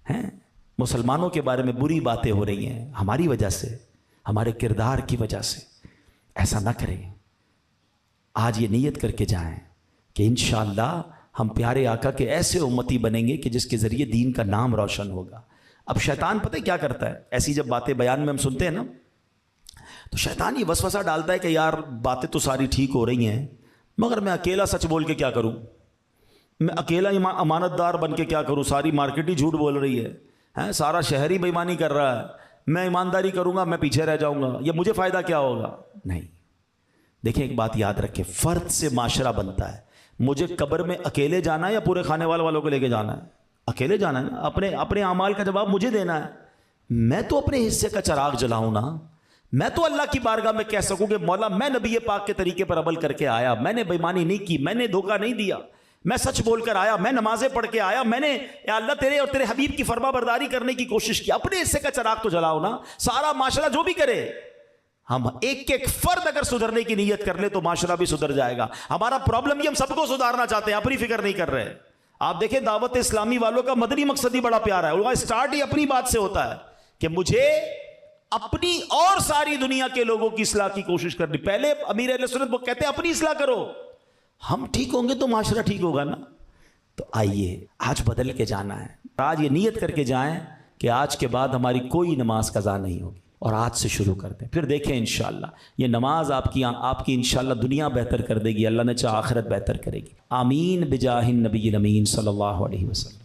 ہیں، مسلمانوں کے بارے میں بری باتیں ہو رہی ہیں ہماری وجہ سے، ہمارے کردار کی وجہ سے۔ ایسا نہ کریں، آج یہ نیت کر کے جائیں کہ انشاءاللہ ہم پیارے آقا کے ایسے امتی بنیں گے کہ جس کے ذریعے دین کا نام روشن ہوگا۔ اب شیطان پتہ کیا کرتا ہے؟ ایسی جب باتیں بیان میں ہم سنتے ہیں نا، تو شیطان یہ وسوسہ ڈالتا ہے کہ یار باتیں تو ساری ٹھیک ہو رہی ہیں، مگر میں اکیلا سچ بول کے کیا کروں؟ میں اکیلا امانت دار بن کے کیا کروں؟ ساری مارکیٹ ہی جھوٹ بول رہی ہے، سارا شہر ہی بے ایمانی کر رہا ہے، میں ایمانداری کروں گا میں پیچھے رہ جاؤں گا، یہ مجھے فائدہ کیا ہوگا؟ نہیں، دیکھیں ایک بات یاد رکھیں، فرد سے معاشرہ بنتا ہے۔ مجھے قبر میں اکیلے جانا ہے یا پورے خانے والوں کو لے کے جانا ہے؟ اکیلے جانا ہے نا، اپنے اعمال کا جواب مجھے دینا ہے۔ میں تو اپنے حصے کا چراغ جلاؤں نا، میں تو اللہ کی بارگاہ میں کہہ سکوں کہ مولا میں نبی پاک کے طریقے پر عمل کر کے آیا، میں نے بے ایمانی نہیں کی، میں نے دھوکہ نہیں دیا، میں سچ بول کر آیا، میں نمازیں پڑھ کے آیا، میں نے یا اللہ تیرے اور تیرے حبیب کی فرما برداری کرنے کی کوشش کی۔ اپنے حصے کا چراغ تو جلاؤ نا، سارا معاشرہ جو بھی کرے، ہم ایک ایک فرد اگر سدھرنے کی نیت کر لے تو معاشرہ بھی سدھر جائے گا۔ ہمارا پرابلم یہ ہم سب کو سدھارنا چاہتے ہیں، اپنی فکر نہیں کر رہے۔ آپ دیکھیں دعوت اسلامی والوں کا مدنی مقصد ہی بڑا پیارا ہے، ان کا سٹارٹ ہی اپنی بات سے ہوتا ہے کہ مجھے اپنی اور ساری دنیا کے لوگوں کی اصلاح کی کوشش کرنی۔ پہلے امیر اہل سنت وہ کہتے ہیں اپنی اصلاح کرو، ہم ٹھیک ہوں گے تو معاشرہ ٹھیک ہوگا نا۔ تو آئیے آج بدل کے جانا ہے، آج یہ نیت کر کے جائیں کہ آج کے بعد ہماری کوئی نماز قضا نہیں ہوگی، اور آج سے شروع کر دیں، پھر دیکھیں انشاءاللہ یہ نماز آپ کی انشاءاللہ دنیا بہتر کر دے گی، اللہ نے چاہا آخرت بہتر کرے گی۔ آمین بجاہ النبی الامین صلی اللہ علیہ وسلم۔